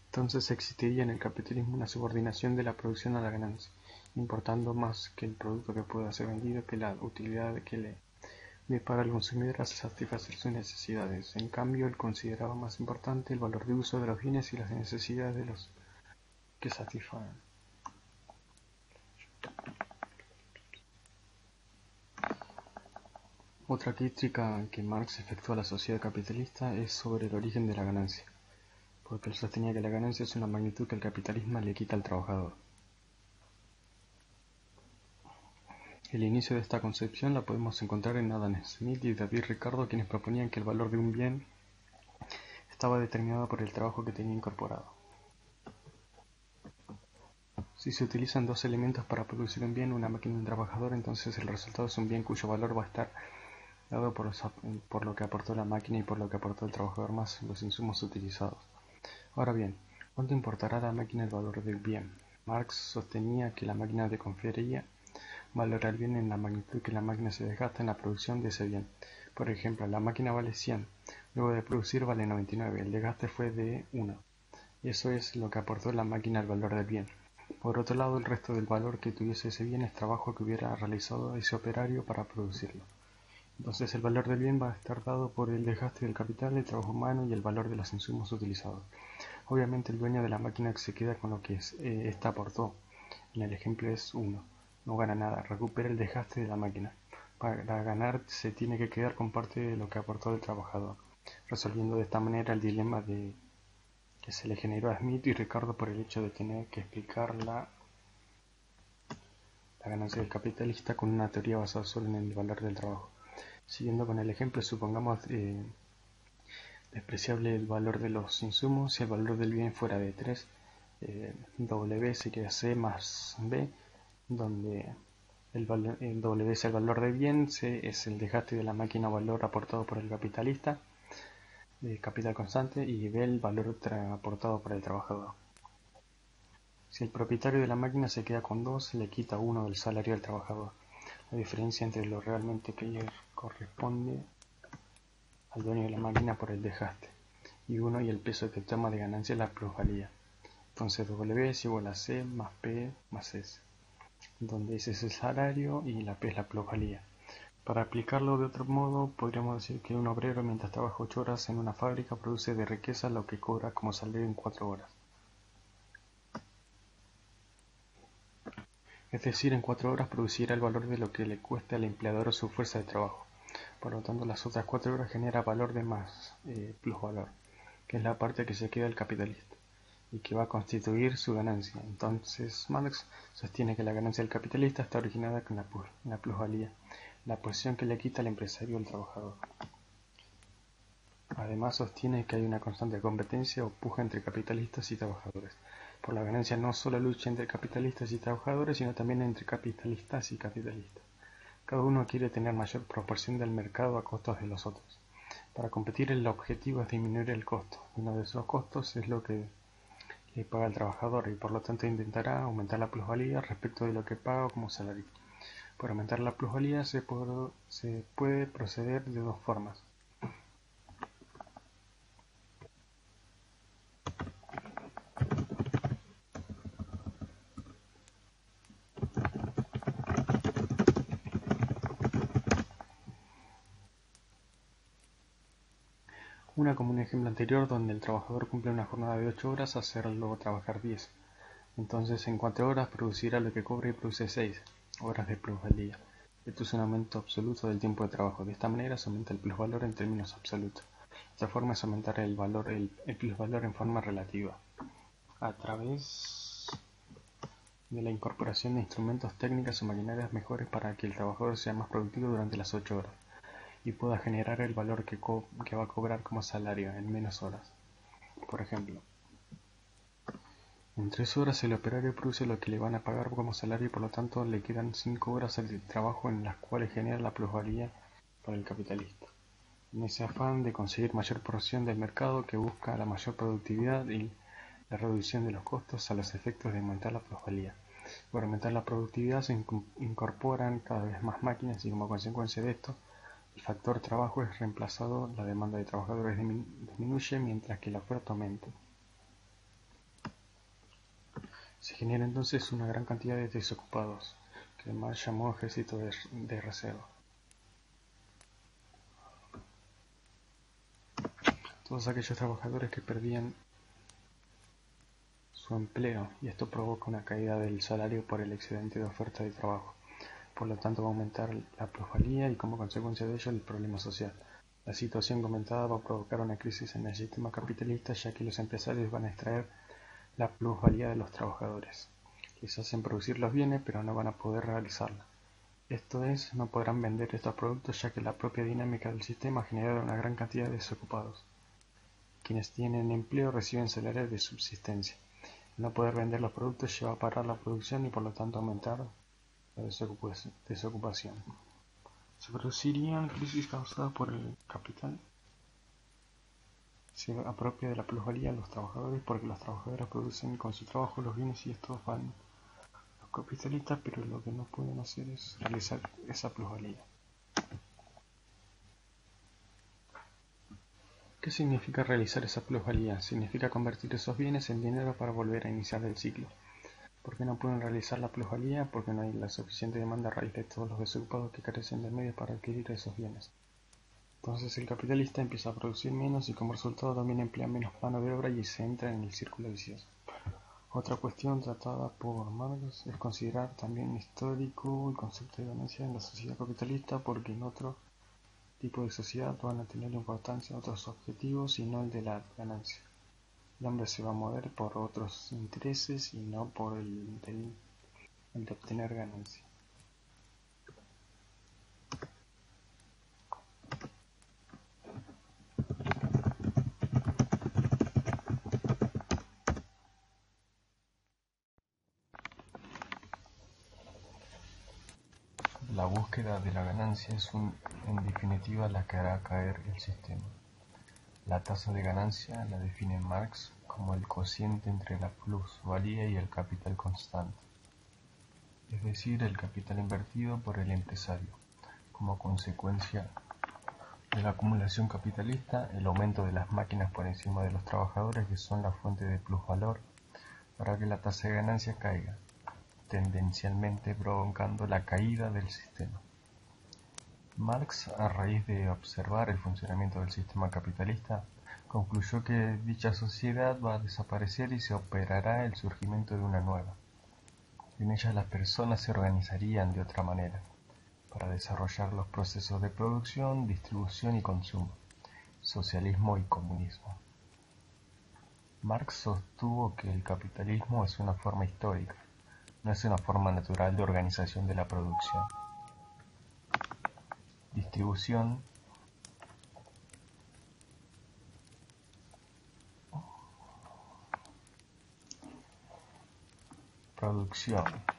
Entonces existiría en el capitalismo una subordinación de la producción a la ganancia, importando más que el producto que pueda ser vendido que la utilidad que le dé para el consumidor a satisfacer sus necesidades. En cambio, él consideraba más importante el valor de uso de los bienes y las necesidades de los que satisfagan. Otra crítica que Marx efectuó a la sociedad capitalista es sobre el origen de la ganancia, porque él sostenía que la ganancia es una magnitud que el capitalismo le quita al trabajador. El inicio de esta concepción la podemos encontrar en Adam Smith y David Ricardo, quienes proponían que el valor de un bien estaba determinado por el trabajo que tenía incorporado. Si se utilizan dos elementos para producir un bien, una máquina y un trabajador, entonces el resultado es un bien cuyo valor va a estar dado por lo que aportó la máquina y por lo que aportó el trabajador más los insumos utilizados. Ahora bien, ¿cuánto importará a la máquina el valor del bien? Marx sostenía que la máquina le confería valor al bien en la magnitud que la máquina se desgasta en la producción de ese bien. Por ejemplo, la máquina vale 100, luego de producir vale 99, el desgaste fue de 1. Eso es lo que aportó la máquina al valor del bien. Por otro lado, el resto del valor que tuviese ese bien es trabajo que hubiera realizado ese operario para producirlo. Entonces el valor del bien va a estar dado por el desgaste del capital, el trabajo humano y el valor de los insumos utilizados. Obviamente el dueño de la máquina se queda con lo que ésta aportó. En el ejemplo es 1. No gana nada, recupera el desgaste de la máquina. Para ganar se tiene que quedar con parte de lo que aportó el trabajador, resolviendo de esta manera el dilema que se le generó a Smith y Ricardo por el hecho de tener que explicar la ganancia del capitalista con una teoría basada solo en el valor del trabajo. Siguiendo con el ejemplo, supongamos despreciable el valor de los insumos. Si el valor del bien fuera de 3, W sería C más B, donde el W es el valor del bien, C es el desgaste de la máquina, valor aportado por el capitalista, capital constante, y B el valor aportado por el trabajador. Si el propietario de la máquina se queda con 2, le quita 1 del salario del trabajador. La diferencia entre lo realmente que le corresponde al dueño de la máquina por el desgaste, y 1 y el peso que toma de ganancia la plusvalía. Entonces W es igual a C más P más S, donde S es el salario y la P es la plusvalía. Para aplicarlo de otro modo, podríamos decir que un obrero mientras trabaja 8 horas en una fábrica produce de riqueza lo que cobra como salario en 4 horas. Es decir, en 4 horas producirá el valor de lo que le cueste al empleador su fuerza de trabajo. Por lo tanto, las otras 4 horas genera valor de más plusvalor, que es la parte que se queda el capitalista y que va a constituir su ganancia. Entonces Marx sostiene que la ganancia del capitalista está originada con la plusvalía, la posición que le quita el empresario al trabajador. Además sostiene que hay una constante competencia o puja entre capitalistas y trabajadores. Por la ganancia no solo lucha entre capitalistas y trabajadores, sino también entre capitalistas y capitalistas. Cada uno quiere tener mayor proporción del mercado a costos de los otros. Para competir el objetivo es disminuir el costo. Uno de esos costos es lo que le paga el trabajador y por lo tanto intentará aumentar la plusvalía respecto de lo que paga como salario. Para aumentar la plusvalía se puede proceder de dos formas. Una como un ejemplo anterior donde el trabajador cumple una jornada de 8 horas, hacerlo trabajar 10. Entonces en 4 horas producirá lo que cobra y produce 6 horas de plusvalía. Esto es un aumento absoluto del tiempo de trabajo. De esta manera se aumenta el plusvalor en términos absolutos. Otra forma es aumentar el plusvalor en forma relativa, a través de la incorporación de instrumentos, técnicas o maquinarias mejores para que el trabajador sea más productivo durante las 8 horas y pueda generar el valor que va a cobrar como salario en menos horas. Por ejemplo, en 3 horas el operario produce lo que le van a pagar como salario y por lo tanto le quedan 5 horas de trabajo en las cuales genera la plusvalía para el capitalista. En ese afán de conseguir mayor porción del mercado que busca la mayor productividad y la reducción de los costos a los efectos de aumentar la plusvalía. Por aumentar la productividad se incorporan cada vez más máquinas y como consecuencia de esto, el factor trabajo es reemplazado, la demanda de trabajadores disminuye mientras que la oferta aumenta. Se genera entonces una gran cantidad de desocupados, que Marx llamó ejército de reserva. Todos aquellos trabajadores que perdían su empleo, y esto provoca una caída del salario por el excedente de oferta de trabajo. Por lo tanto va a aumentar la plusvalía y como consecuencia de ello el problema social. La situación comentada va a provocar una crisis en el sistema capitalista, ya que los empresarios van a extraer la plusvalía de los trabajadores. Les hacen producir los bienes, pero no van a poder realizarla. Esto es, no podrán vender estos productos ya que la propia dinámica del sistema genera una gran cantidad de desocupados. Quienes tienen empleo reciben salarios de subsistencia. No poder vender los productos lleva a parar la producción y por lo tanto aumentar la desocupación. Se producirían crisis causadas por el capital. Se apropia de la plusvalía a los trabajadores porque los trabajadores producen con su trabajo los bienes y estos van a los capitalistas, pero lo que no pueden hacer es realizar esa plusvalía. Ok, ¿Qué significa realizar esa plusvalía? Significa convertir esos bienes en dinero para volver a iniciar el ciclo. ¿Por qué no pueden realizar la plusvalía? Porque no hay la suficiente demanda a raíz de todos los desocupados que carecen de medios para adquirir esos bienes. Entonces el capitalista empieza a producir menos y como resultado también emplea menos mano de obra y se entra en el círculo vicioso. Otra cuestión tratada por Marx es considerar también histórico el concepto de ganancia en la sociedad capitalista, porque en otro tipo de sociedad van a tener importancia otros objetivos y no el de la ganancia. El hombre se va a mover por otros intereses y no por el de obtener ganancia. La búsqueda de la ganancia es en definitiva la que hará caer el sistema. La tasa de ganancia la define Marx como el cociente entre la plusvalía y el capital constante, es decir, el capital invertido por el empresario. Como consecuencia de la acumulación capitalista, el aumento de las máquinas por encima de los trabajadores, que son la fuente de plusvalor, para que la tasa de ganancia caiga, tendencialmente provocando la caída del sistema. Marx, a raíz de observar el funcionamiento del sistema capitalista, concluyó que dicha sociedad va a desaparecer y se operará el surgimiento de una nueva. En ella las personas se organizarían de otra manera, para desarrollar los procesos de producción, distribución y consumo, socialismo y comunismo. Marx sostuvo que el capitalismo es una forma histórica, no es una forma natural de organización de la producción, distribución,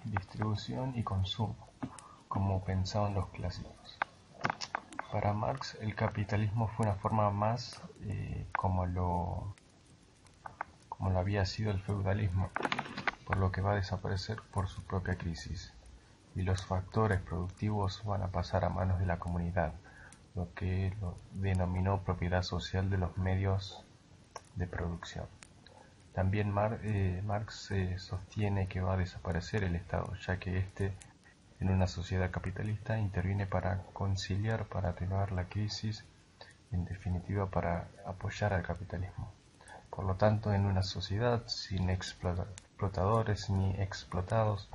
distribución y consumo, como pensaban los clásicos. Para Marx, el capitalismo fue una forma más como lo había sido el feudalismo, por lo que va a desaparecer por su propia crisis, y los factores productivos van a pasar a manos de la comunidad, lo que lo denominó propiedad social de los medios de producción. También Marx sostiene que va a desaparecer el Estado, ya que éste, en una sociedad capitalista, interviene para conciliar, para atenuar la crisis, en definitiva para apoyar al capitalismo. Por lo tanto, en una sociedad sin explotadores ni explotados,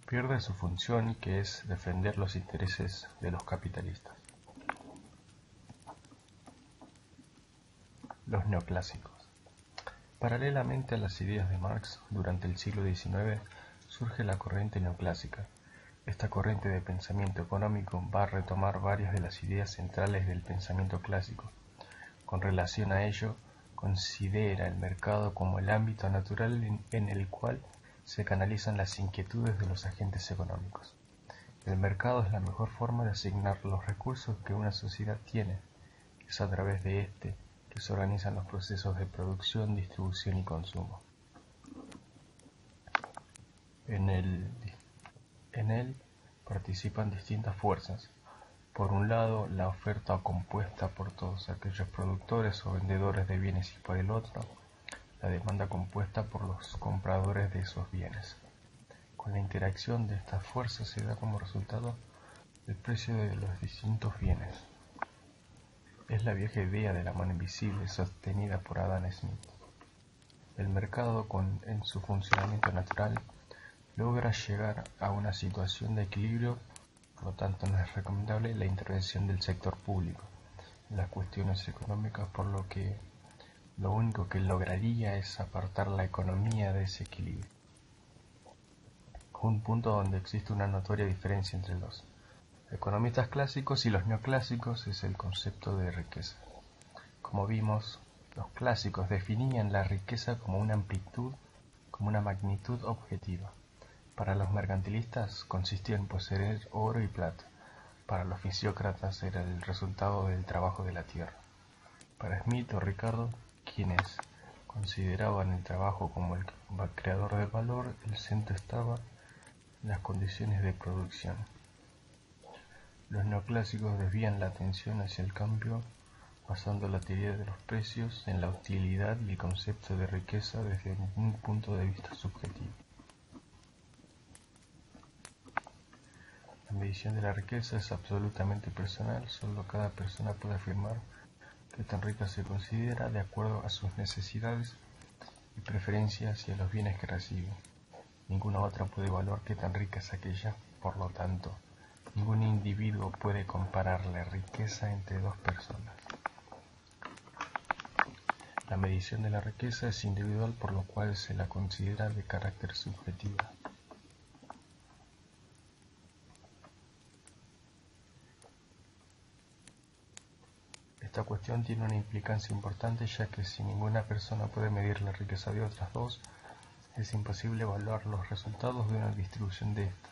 pierde su función, que es defender los intereses de los capitalistas. Los neoclásicos. Paralelamente a las ideas de Marx, durante el siglo XIX surge la corriente neoclásica. Esta corriente de pensamiento económico va a retomar varias de las ideas centrales del pensamiento clásico. Con relación a ello, considera el mercado como el ámbito natural en el cual se canalizan las inquietudes de los agentes económicos. El mercado es la mejor forma de asignar los recursos que una sociedad tiene. Es a través de este que se organizan los procesos de producción, distribución y consumo. En él participan distintas fuerzas. Por un lado, la oferta compuesta por todos aquellos productores o vendedores de bienes, y por el otro, la demanda compuesta por los compradores de esos bienes. Con la interacción de estas fuerzas se da como resultado el precio de los distintos bienes. Es la vieja idea de la mano invisible sostenida por Adam Smith. El mercado, en su funcionamiento natural, logra llegar a una situación de equilibrio, por lo tanto no es recomendable la intervención del sector público en las cuestiones económicas, por lo que lo único que lograría es apartar la economía de ese equilibrio. Un punto donde existe una notoria diferencia entre los economistas clásicos y los neoclásicos es el concepto de riqueza. Como vimos, los clásicos definían la riqueza como una amplitud, como una magnitud objetiva. Para los mercantilistas consistía en poseer oro y plata. Para los fisiócratas era el resultado del trabajo de la tierra. Para Smith o Ricardo, quienes consideraban el trabajo como el creador del valor, el centro estaba en las condiciones de producción. Los neoclásicos desvían la atención hacia el cambio basando la teoría de los precios en la utilidad y el concepto de riqueza desde un punto de vista subjetivo. La medición de la riqueza es absolutamente personal, solo cada persona puede afirmar qué tan rica se considera de acuerdo a sus necesidades y preferencias hacia los bienes que recibe. Ninguna otra puede evaluar qué tan rica es aquella, por lo tanto, ningún individuo puede comparar la riqueza entre dos personas. La medición de la riqueza es individual, por lo cual se la considera de carácter subjetivo. Esta cuestión tiene una implicancia importante, ya que si ninguna persona puede medir la riqueza de otras dos, es imposible evaluar los resultados de una distribución de esta,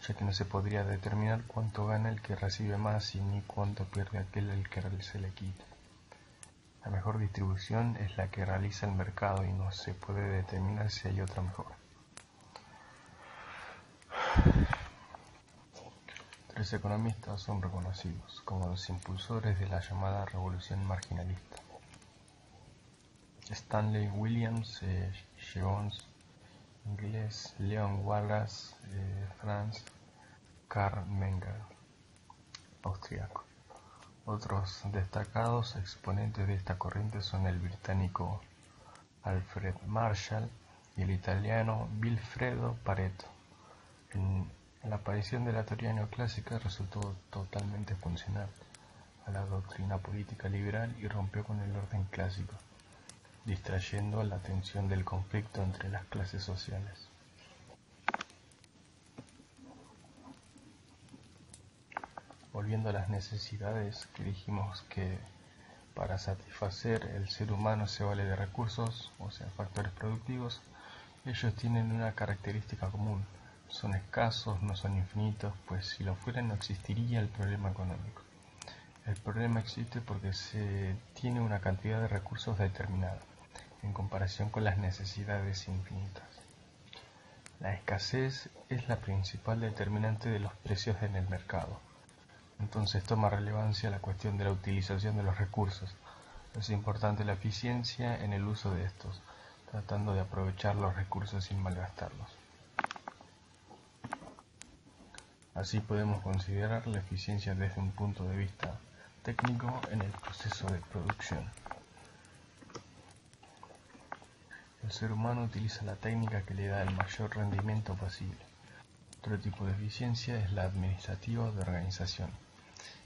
ya que no se podría determinar cuánto gana el que recibe más y ni cuánto pierde aquel al que se le quita. La mejor distribución es la que realiza el mercado y no se puede determinar si hay otra mejor. Tres economistas son reconocidos como los impulsores de la llamada revolución marginalista: Stanley Williams, Jones, inglés; Leon Wallace, Franz; Karl Menger, austriaco. Otros destacados exponentes de esta corriente son el británico Alfred Marshall y el italiano Vilfredo Pareto. La aparición de la teoría neoclásica resultó totalmente funcional a la doctrina política liberal y rompió con el orden clásico, distrayendo la atención del conflicto entre las clases sociales. Volviendo a las necesidades, que dijimos que para satisfacer el ser humano se vale de recursos, o sea, factores productivos. Ellos tienen una característica común: son escasos, no son infinitos, pues si lo fueran no existiría el problema económico. El problema existe porque se tiene una cantidad de recursos determinada, en comparación con las necesidades infinitas. La escasez es la principal determinante de los precios en el mercado. Entonces toma relevancia la cuestión de la utilización de los recursos. Es importante la eficiencia en el uso de estos, tratando de aprovechar los recursos sin malgastarlos. Así podemos considerar la eficiencia desde un punto de vista técnico en el proceso de producción. El ser humano utiliza la técnica que le da el mayor rendimiento posible. Otro tipo de eficiencia es la administrativa o de organización.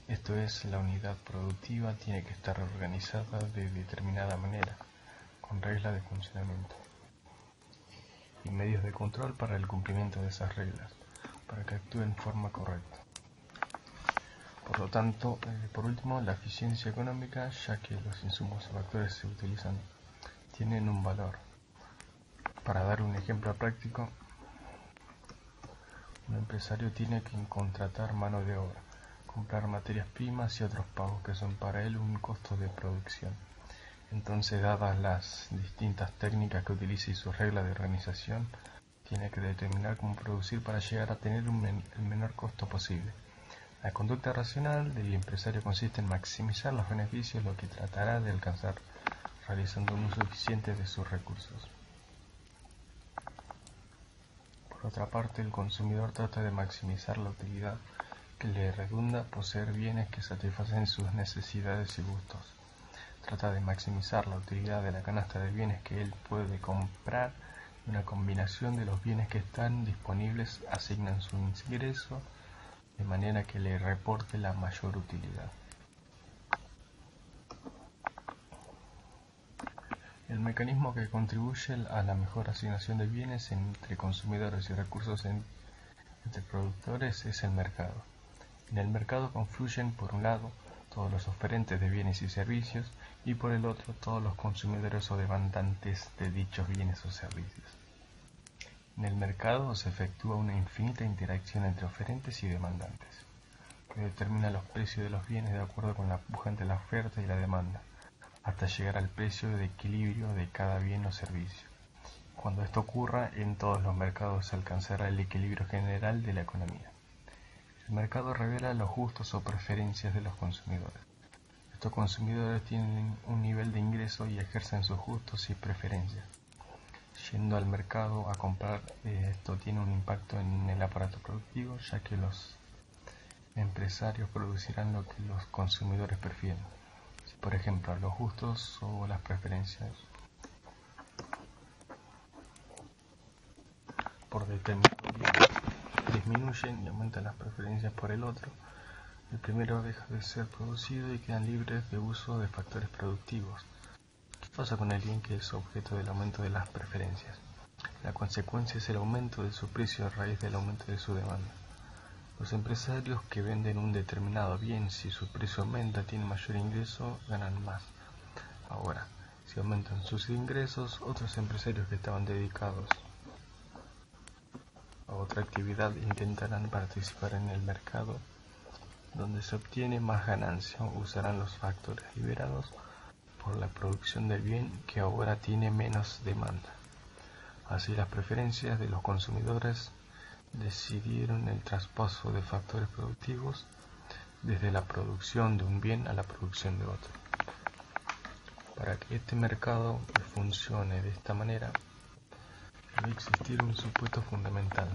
Esto es, la unidad productiva tiene que estar organizada de determinada manera, con reglas de funcionamiento y medios de control para el cumplimiento de esas reglas, para que actúe en forma correcta. Por lo tanto, por último, la eficiencia económica, ya que los insumos o factores se utilizan, tienen un valor. Para dar un ejemplo práctico, un empresario tiene que contratar mano de obra, comprar materias primas y otros pagos que son para él un costo de producción. Entonces, dadas las distintas técnicas que utiliza y sus reglas de organización, tiene que determinar cómo producir para llegar a tener el menor costo posible. La conducta racional del empresario consiste en maximizar los beneficios, lo que tratará de alcanzar realizando un uso eficiente de sus recursos. Por otra parte, el consumidor trata de maximizar la utilidad que le redunda poseer bienes que satisfacen sus necesidades y gustos. Trata de maximizar la utilidad de la canasta de bienes que él puede comprar. Una combinación de los bienes que están disponibles asignan su ingreso de manera que le reporte la mayor utilidad. El mecanismo que contribuye a la mejor asignación de bienes entre consumidores y recursos entre productores es el mercado. En el mercado confluyen, por un lado, todos los oferentes de bienes y servicios, y por el otro, todos los consumidores o demandantes de dichos bienes o servicios. En el mercado se efectúa una infinita interacción entre oferentes y demandantes, que determina los precios de los bienes de acuerdo con la puja entre la oferta y la demanda, hasta llegar al precio de equilibrio de cada bien o servicio. Cuando esto ocurra, en todos los mercados se alcanzará el equilibrio general de la economía. El mercado revela los gustos o preferencias de los consumidores. Estos consumidores tienen un nivel de ingreso y ejercen sus gustos y preferencias. Yendo al mercado a comprar, esto tiene un impacto en el aparato productivo, ya que los empresarios producirán lo que los consumidores prefieren. Si, por ejemplo, los gustos o las preferencias por determinado bien disminuyen y aumentan las preferencias por el otro, el primero deja de ser producido y quedan libres de uso de factores productivos. ¿Qué pasa con el bien que es objeto del aumento de las preferencias? La consecuencia es el aumento de su precio a raíz del aumento de su demanda. Los empresarios que venden un determinado bien, si su precio aumenta, tienen mayor ingreso, ganan más. Ahora, si aumentan sus ingresos, otros empresarios que estaban dedicados a otra actividad intentarán participar en el mercado donde se obtiene más ganancia, usarán los factores liberados por la producción del bien que ahora tiene menos demanda. Así, las preferencias de los consumidores decidieron el traspaso de factores productivos desde la producción de un bien a la producción de otro. Para que este mercado funcione de esta manera, debe existir un supuesto fundamental.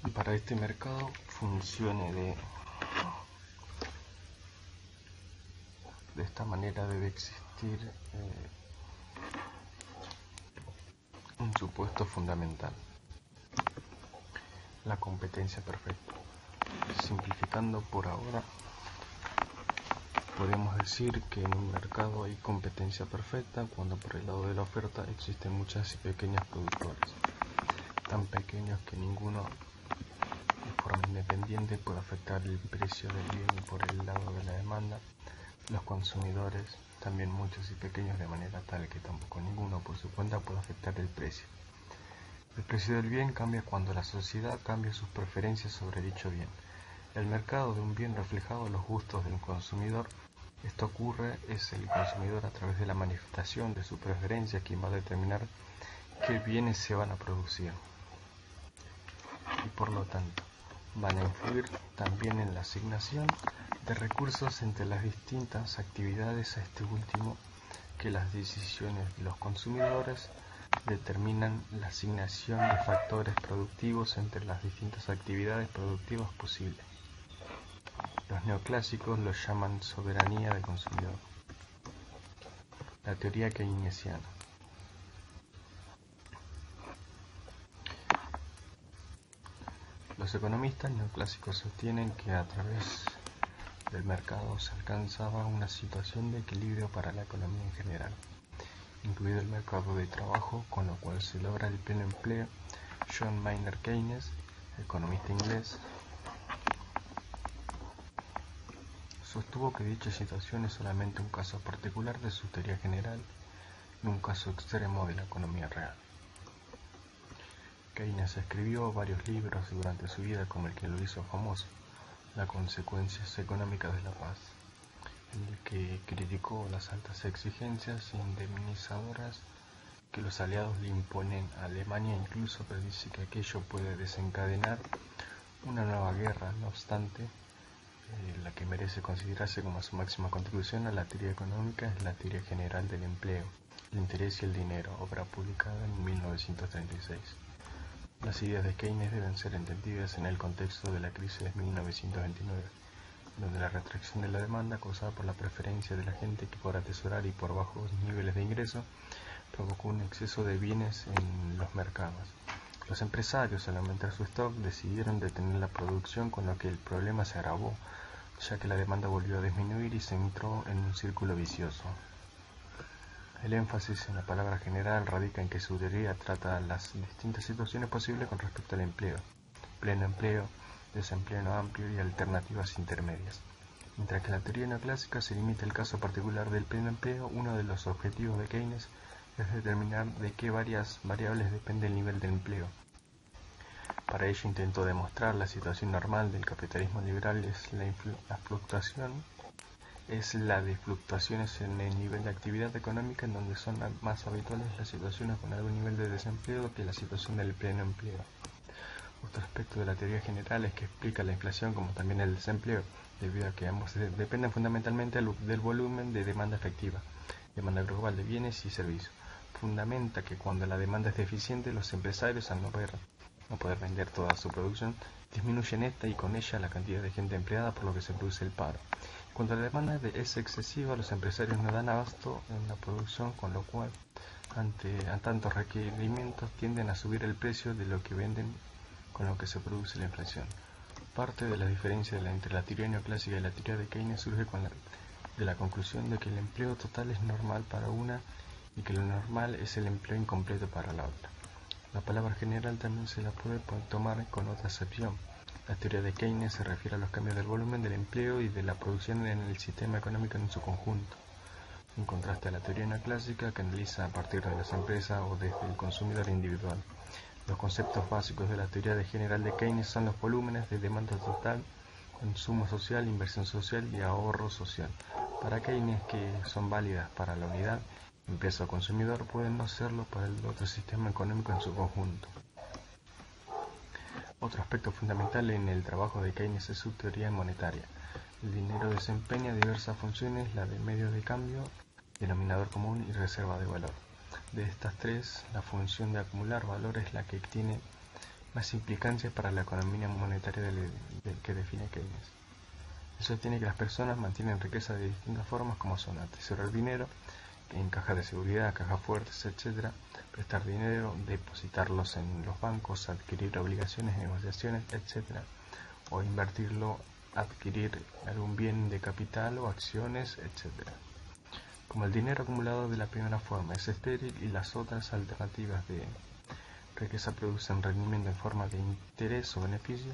Y para este mercado funcione de esta manera, debe existir un supuesto fundamental: la competencia perfecta. Simplificando por ahora, podemos decir que en un mercado hay competencia perfecta cuando por el lado de la oferta existen muchos y pequeños productores, tan pequeños que ninguno de forma independiente puede afectar el precio del bien, y por el lado de la demanda, los consumidores, también muchos y pequeños, de manera tal que tampoco ninguno por su cuenta puede afectar el precio. El precio del bien cambia cuando la sociedad cambia sus preferencias sobre dicho bien. El mercado de un bien reflejado en los gustos del consumidor. Esto ocurre, es el consumidor a través de la manifestación de su preferencia quien va a determinar qué bienes se van a producir y por lo tanto van a influir también en la asignación de recursos entre las distintas actividades. A este último, que las decisiones de los consumidores determinan la asignación de factores productivos entre las distintas actividades productivas posibles. Los neoclásicos lo llaman soberanía del consumidor. La teoría keynesiana. Los economistas neoclásicos sostienen que a través del mercado se alcanzaba una situación de equilibrio para la economía en general, incluido el mercado de trabajo, con lo cual se logra el pleno empleo. John Maynard Keynes, economista inglés, sostuvo que dicha situación es solamente un caso particular de su teoría general y un caso extremo de la economía real. Keynes escribió varios libros durante su vida, como el que lo hizo famoso, Las consecuencias económicas de la paz, en el que criticó las altas exigencias indemnizadoras que los aliados le imponen a Alemania. Incluso predice que aquello puede desencadenar una nueva guerra. No obstante, la que merece considerarse como su máxima contribución a la teoría económica es la teoría general del empleo, el interés y el dinero, obra publicada en 1936. Las ideas de Keynes deben ser entendidas en el contexto de la crisis de 1929, donde la retracción de la demanda, causada por la preferencia de la gente que por atesorar y por bajos niveles de ingreso, provocó un exceso de bienes en los mercados. Los empresarios, al aumentar su stock, decidieron detener la producción, con lo que el problema se agravó, ya que la demanda volvió a disminuir y se entró en un círculo vicioso. El énfasis en la palabra general radica en que su teoría trata las distintas situaciones posibles con respecto al empleo: pleno empleo, desempleo no amplio y alternativas intermedias. Mientras que la teoría neoclásica se limita al caso particular del pleno empleo, uno de los objetivos de Keynes es determinar de qué varias variables depende el nivel del empleo. Para ello intentó demostrar la situación normal del capitalismo liberal es la de fluctuaciones en el nivel de actividad económica, en donde son más habituales las situaciones con algún nivel de desempleo que la situación del pleno empleo. Otro aspecto de la teoría general es que explica la inflación como también el desempleo, debido a que ambos dependen fundamentalmente del volumen de demanda efectiva, demanda global de bienes y servicios. Fundamenta que cuando la demanda es deficiente, los empresarios, al no poder vender toda su producción, disminuyen esta y con ella la cantidad de gente empleada, por lo que se produce el paro. Cuando la demanda es excesiva, los empresarios no dan abasto en la producción, con lo cual, ante tantos requerimientos, tienden a subir el precio de lo que venden, con lo que se produce la inflación. Parte de la diferencia entre la teoría neoclásica y la teoría de Keynes surge de la conclusión de que el empleo total es normal para una y que lo normal es el empleo incompleto para la otra. La palabra general también se la puede tomar con otra acepción. La teoría de Keynes se refiere a los cambios del volumen del empleo y de la producción en el sistema económico en su conjunto, en contraste a la teoría neoclásica, que analiza a partir de las empresas o desde el consumidor individual. Los conceptos básicos de la teoría general de Keynes son los volúmenes de demanda total, consumo social, inversión social y ahorro social. Para Keynes, que son válidas para la unidad, empresa o consumidor, pueden no serlo para el otro sistema económico en su conjunto. Otro aspecto fundamental en el trabajo de Keynes es su teoría monetaria. El dinero desempeña diversas funciones, la de medio de cambio, denominador común y reserva de valor. De estas tres, la función de acumular valor es la que tiene más implicancias para la economía monetaria que define Keynes. Eso tiene que las personas mantienen riqueza de distintas formas, como son atesorar dinero en cajas de seguridad, cajas fuertes, etc., prestar dinero, depositarlos en los bancos, adquirir obligaciones, negociaciones, etc., o invertirlo, adquirir algún bien de capital o acciones, etc. Como el dinero acumulado de la primera forma es estéril y las otras alternativas de riqueza producen rendimiento en forma de interés o beneficio,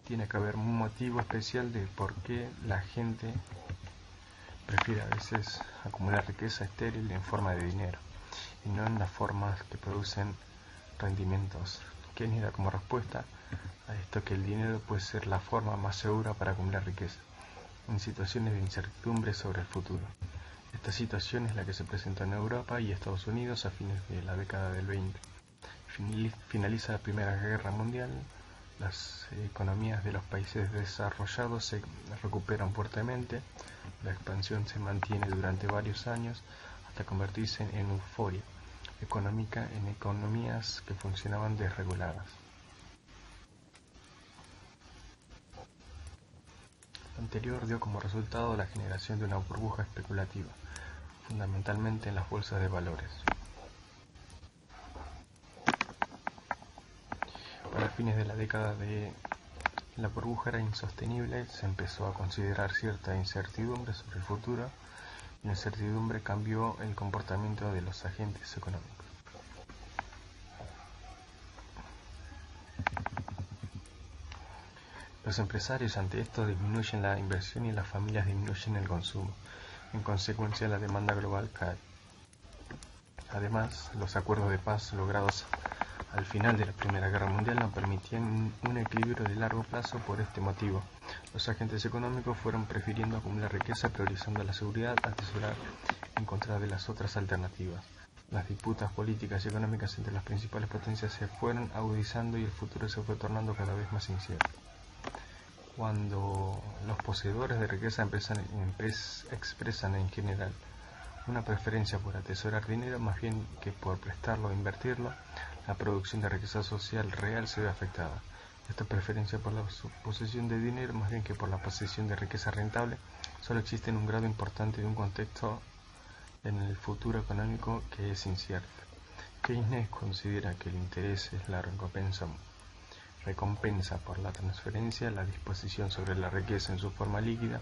tiene que haber un motivo especial de por qué la gente prefiere a veces acumular riqueza estéril en forma de dinero y no en las formas que producen rendimientos. Keynes da como respuesta a esto que el dinero puede ser la forma más segura para acumular riqueza en situaciones de incertidumbre sobre el futuro. Esta situación es la que se presentó en Europa y Estados Unidos a fines de la década del 20. Finaliza la Primera Guerra Mundial, las economías de los países desarrollados se recuperan fuertemente, la expansión se mantiene durante varios años hasta convertirse en euforia económica en economías que funcionaban desreguladas. Lo anterior dio como resultado la generación de una burbuja especulativa, fundamentalmente en las bolsas de valores. Para fines de la década la burbuja era insostenible, se empezó a considerar cierta incertidumbre sobre el futuro y la incertidumbre cambió el comportamiento de los agentes económicos. Los empresarios ante esto disminuyen la inversión y las familias disminuyen el consumo. En consecuencia, la demanda global cae. Además, los acuerdos de paz logrados al final de la Primera Guerra Mundial no permitían un equilibrio de largo plazo. Por este motivo, los agentes económicos fueron prefiriendo acumular riqueza, priorizando la seguridad, atesorar en contra de las otras alternativas. Las disputas políticas y económicas entre las principales potencias se fueron agudizando y el futuro se fue tornando cada vez más incierto. Cuando los poseedores de riqueza expresan en general una preferencia por atesorar dinero más bien que por prestarlo o invertirlo, la producción de riqueza social real se ve afectada. Esta preferencia por la posesión de dinero más bien que por la posesión de riqueza rentable solo existe en un grado importante de un contexto en el futuro económico que es incierto. Keynes considera que el interés es la recompensa por la transferencia, la disposición sobre la riqueza en su forma líquida,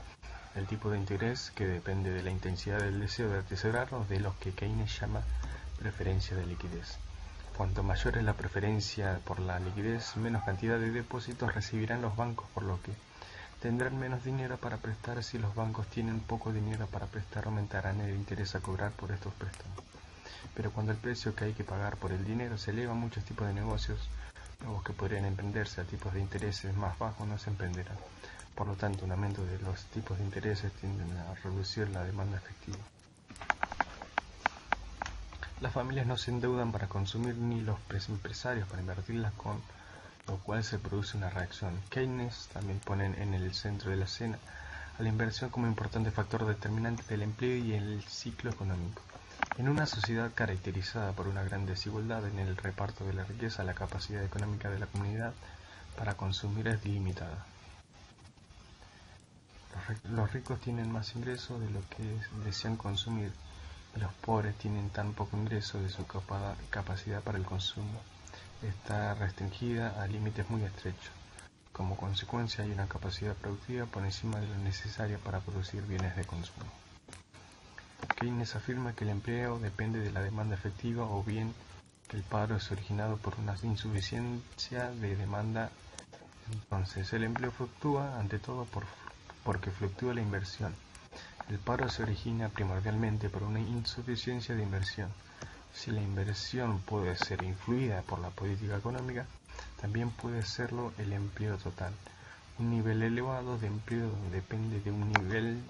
el tipo de interés que depende de la intensidad del deseo de atesorarlo, de lo que Keynes llama preferencia de liquidez. Cuanto mayor es la preferencia por la liquidez, menos cantidad de depósitos recibirán los bancos, por lo que tendrán menos dinero para prestar. Si los bancos tienen poco dinero para prestar, aumentarán el interés a cobrar por estos préstamos. Pero cuando el precio que hay que pagar por el dinero se eleva, muchos tipos de negocios nuevos que podrían emprenderse a tipos de intereses más bajos no se emprenderán. Por lo tanto, un aumento de los tipos de intereses tienden a reducir la demanda efectiva. Las familias no se endeudan para consumir ni los empresarios para invertirlas, con lo cual se produce una reacción. Keynes también pone en el centro de la escena a la inversión como importante factor determinante del empleo y el ciclo económico. En una sociedad caracterizada por una gran desigualdad en el reparto de la riqueza, la capacidad económica de la comunidad para consumir es limitada. Los ricos tienen más ingresos de lo que desean consumir, y los pobres tienen tan poco ingreso de su capacidad para el consumo. Está restringida a límites muy estrechos. Como consecuencia, hay una capacidad productiva por encima de lo necesario para producir bienes de consumo. Keynes afirma que el empleo depende de la demanda efectiva o bien que el paro es originado por una insuficiencia de demanda. Entonces, el empleo fluctúa ante todo porque fluctúa la inversión. El paro se origina primordialmente por una insuficiencia de inversión. Si la inversión puede ser influida por la política económica, también puede serlo el empleo total. Un nivel elevado de empleo depende de un nivel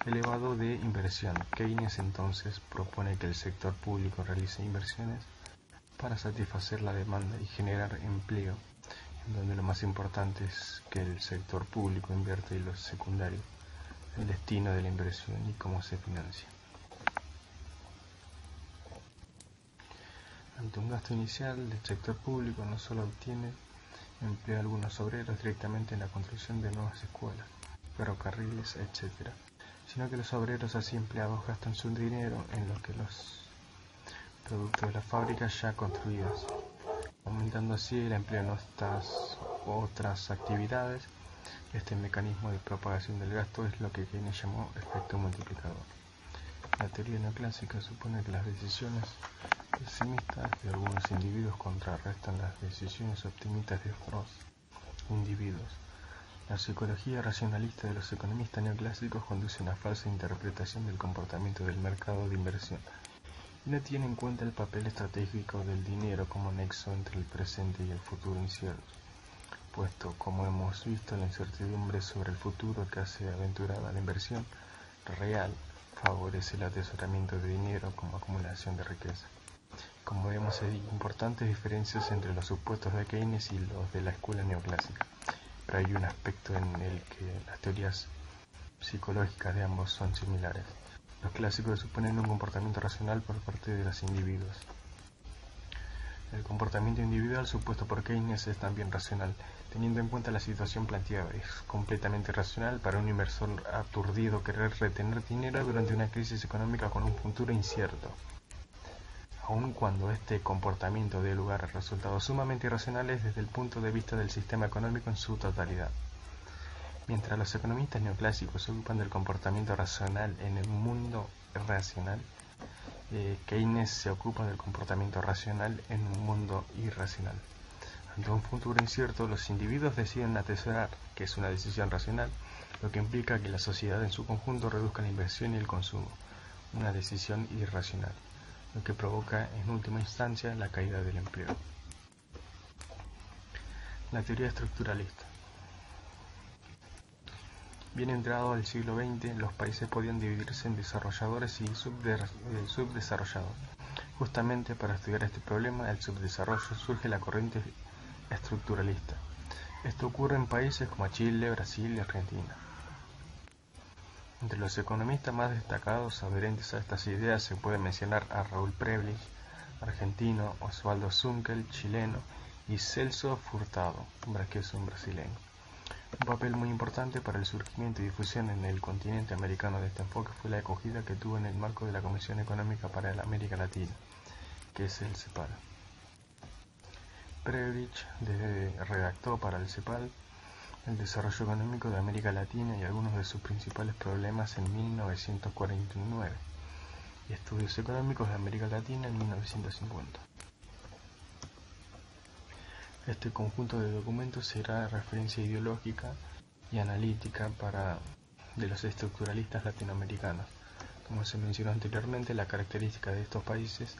elevado de inversión. Keynes entonces propone que el sector público realice inversiones para satisfacer la demanda y generar empleo, en donde lo más importante es que el sector público invierte y lo secundario, el destino de la inversión y cómo se financia. Ante un gasto inicial, el sector público no solo obtiene empleo a algunos obreros directamente en la construcción de nuevas escuelas, ferrocarriles, etc., sino que los obreros así empleados gastan su dinero en lo que los productos de las fábricas ya construidas, aumentando así el empleo en estas otras actividades. Este mecanismo de propagación del gasto es lo que Keynes llamó efecto multiplicador. La teoría neoclásica supone que las decisiones pesimistas de algunos individuos contrarrestan las decisiones optimistas de otros individuos. La psicología racionalista de los economistas neoclásicos conduce a una falsa interpretación del comportamiento del mercado de inversión y no tiene en cuenta el papel estratégico del dinero como nexo entre el presente y el futuro incierto, puesto, como hemos visto, la incertidumbre sobre el futuro que hace aventurada la inversión real favorece el atesoramiento de dinero como acumulación de riqueza. Como vemos, hay importantes diferencias entre los supuestos de Keynes y los de la escuela neoclásica, pero hay un aspecto en el que las teorías psicológicas de ambos son similares. Los clásicos suponen un comportamiento racional por parte de los individuos. El comportamiento individual supuesto por Keynes es también racional, teniendo en cuenta la situación planteada. Es completamente racional para un inversor aturdido querer retener dinero durante una crisis económica con un futuro incierto, aun cuando este comportamiento dé lugar a resultados sumamente irracionales desde el punto de vista del sistema económico en su totalidad. Mientras los economistas neoclásicos se ocupan del comportamiento racional en el mundo racional, Keynes se ocupa del comportamiento racional en un mundo irracional. Ante un futuro incierto, los individuos deciden atesorar, que es una decisión racional, lo que implica que la sociedad en su conjunto reduzca la inversión y el consumo, una decisión irracional, lo que provoca en última instancia la caída del empleo. La teoría estructuralista. Bien entrado al siglo XX, los países podían dividirse en desarrolladores y subdesarrollados. Justamente para estudiar este problema del subdesarrollo surge la corriente estructuralista. Esto ocurre en países como Chile, Brasil y Argentina. Entre los economistas más destacados adherentes a estas ideas se puede mencionar a Raúl Prebisch, argentino, Osvaldo Zunkel, chileno, y Celso Furtado, que es un brasileño. Un papel muy importante para el surgimiento y difusión en el continente americano de este enfoque fue la acogida que tuvo en el marco de la Comisión Económica para la América Latina, que es el CEPAL. Prebisch redactó para el CEPAL el desarrollo económico de América Latina y algunos de sus principales problemas en 1949 y estudios económicos de América Latina en 1950. Este conjunto de documentos será referencia ideológica y analítica de los estructuralistas latinoamericanos. Como se mencionó anteriormente, la característica de estos países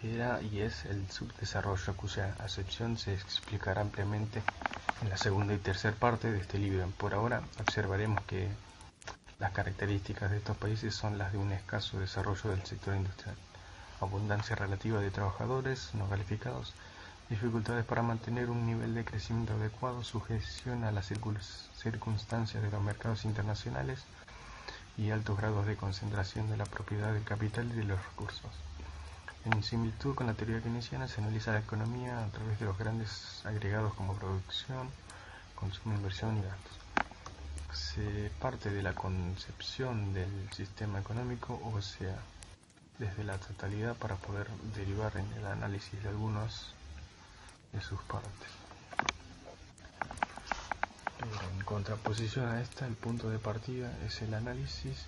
era y es el subdesarrollo, cuya acepción se explicará ampliamente en la segunda y tercera parte de este libro. Por ahora observaremos que las características de estos países son las de un escaso desarrollo del sector industrial, abundancia relativa de trabajadores no calificados, dificultades para mantener un nivel de crecimiento adecuado, sujeción a las circunstancias de los mercados internacionales y altos grados de concentración de la propiedad del capital y de los recursos. En similitud con la teoría keynesiana, se analiza la economía a través de los grandes agregados como producción, consumo, inversión y gastos. Se parte de la concepción del sistema económico, o sea, desde la totalidad, para poder derivar en el análisis de algunos de sus partes. En contraposición a esta, el punto de partida es el análisis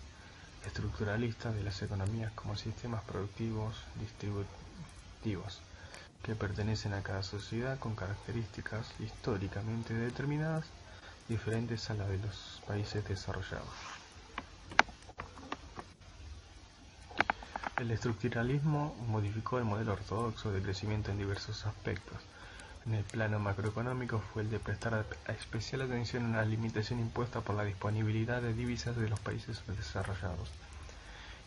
estructuralista de las economías como sistemas productivos distributivos que pertenecen a cada sociedad con características históricamente determinadas diferentes a las de los países desarrollados. El estructuralismo modificó el modelo ortodoxo de crecimiento en diversos aspectos. En el plano macroeconómico fue el de prestar especial atención a la limitación impuesta por la disponibilidad de divisas de los países desarrollados.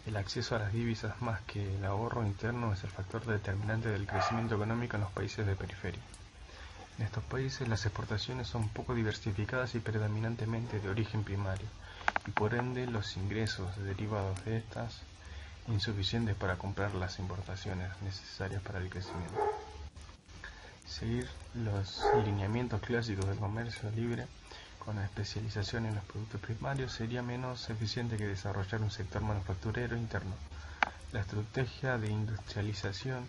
El acceso a las divisas más que el ahorro interno es el factor determinante del crecimiento económico en los países de periferia. En estos países las exportaciones son poco diversificadas y predominantemente de origen primario, y por ende los ingresos derivados de estas insuficientes para comprar las importaciones necesarias para el crecimiento. Seguir los lineamientos clásicos del comercio libre con especialización en los productos primarios sería menos eficiente que desarrollar un sector manufacturero interno. La estrategia de industrialización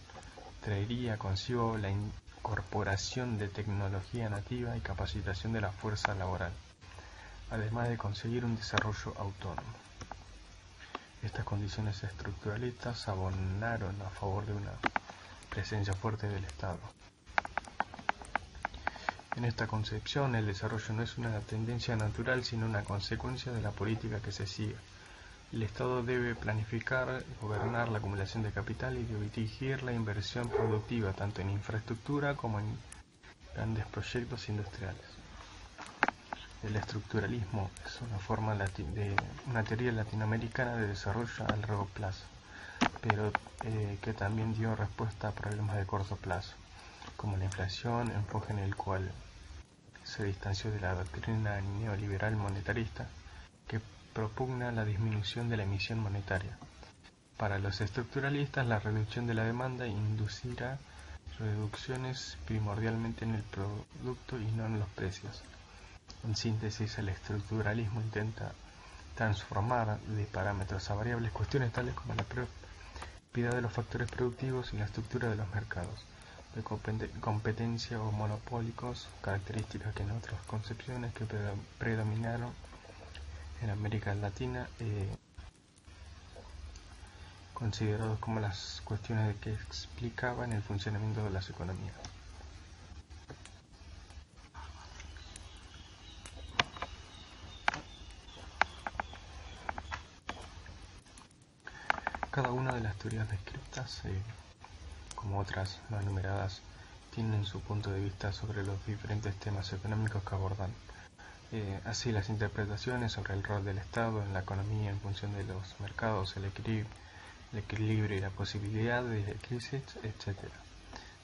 traería consigo la incorporación de tecnología nativa y capacitación de la fuerza laboral, además de conseguir un desarrollo autónomo. Estas condiciones estructuralistas abonaron a favor de una presencia fuerte del Estado. En esta concepción, el desarrollo no es una tendencia natural, sino una consecuencia de la política que se sigue. El Estado debe planificar y gobernar la acumulación de capital y dirigir la inversión productiva, tanto en infraestructura como en grandes proyectos industriales. El estructuralismo es una teoría latinoamericana de desarrollo a largo plazo, pero que también dio respuesta a problemas de corto plazo, como la inflación, enfoque en el cual se distanció de la doctrina neoliberal monetarista que propugna la disminución de la emisión monetaria. Para los estructuralistas, la reducción de la demanda inducirá reducciones primordialmente en el producto y no en los precios. En síntesis, el estructuralismo intenta transformar de parámetros a variables cuestiones tales como la propiedad de los factores productivos y la estructura de los mercados de competencia o monopólicos, características que en otras concepciones que predominaron en América Latina, considerados como las cuestiones que explicaban el funcionamiento de las economías. Cada una de las teorías descritas, como otras no enumeradas, tienen su punto de vista sobre los diferentes temas económicos que abordan. Así, las interpretaciones sobre el rol del Estado en la economía en función de los mercados, el equilibrio y la posibilidad de crisis, etc.,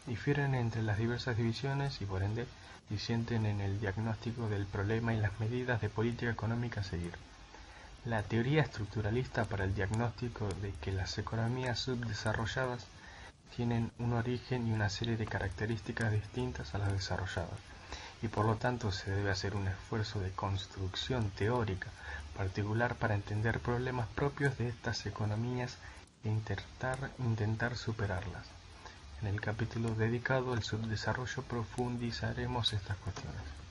difieren entre las diversas divisiones y, por ende, disienten en el diagnóstico del problema y las medidas de política económica a seguir. La teoría estructuralista para el diagnóstico de que las economías subdesarrolladas tienen un origen y una serie de características distintas a las desarrolladas, y por lo tanto se debe hacer un esfuerzo de construcción teórica particular para entender problemas propios de estas economías e intentar superarlas. En el capítulo dedicado al subdesarrollo profundizaremos estas cuestiones.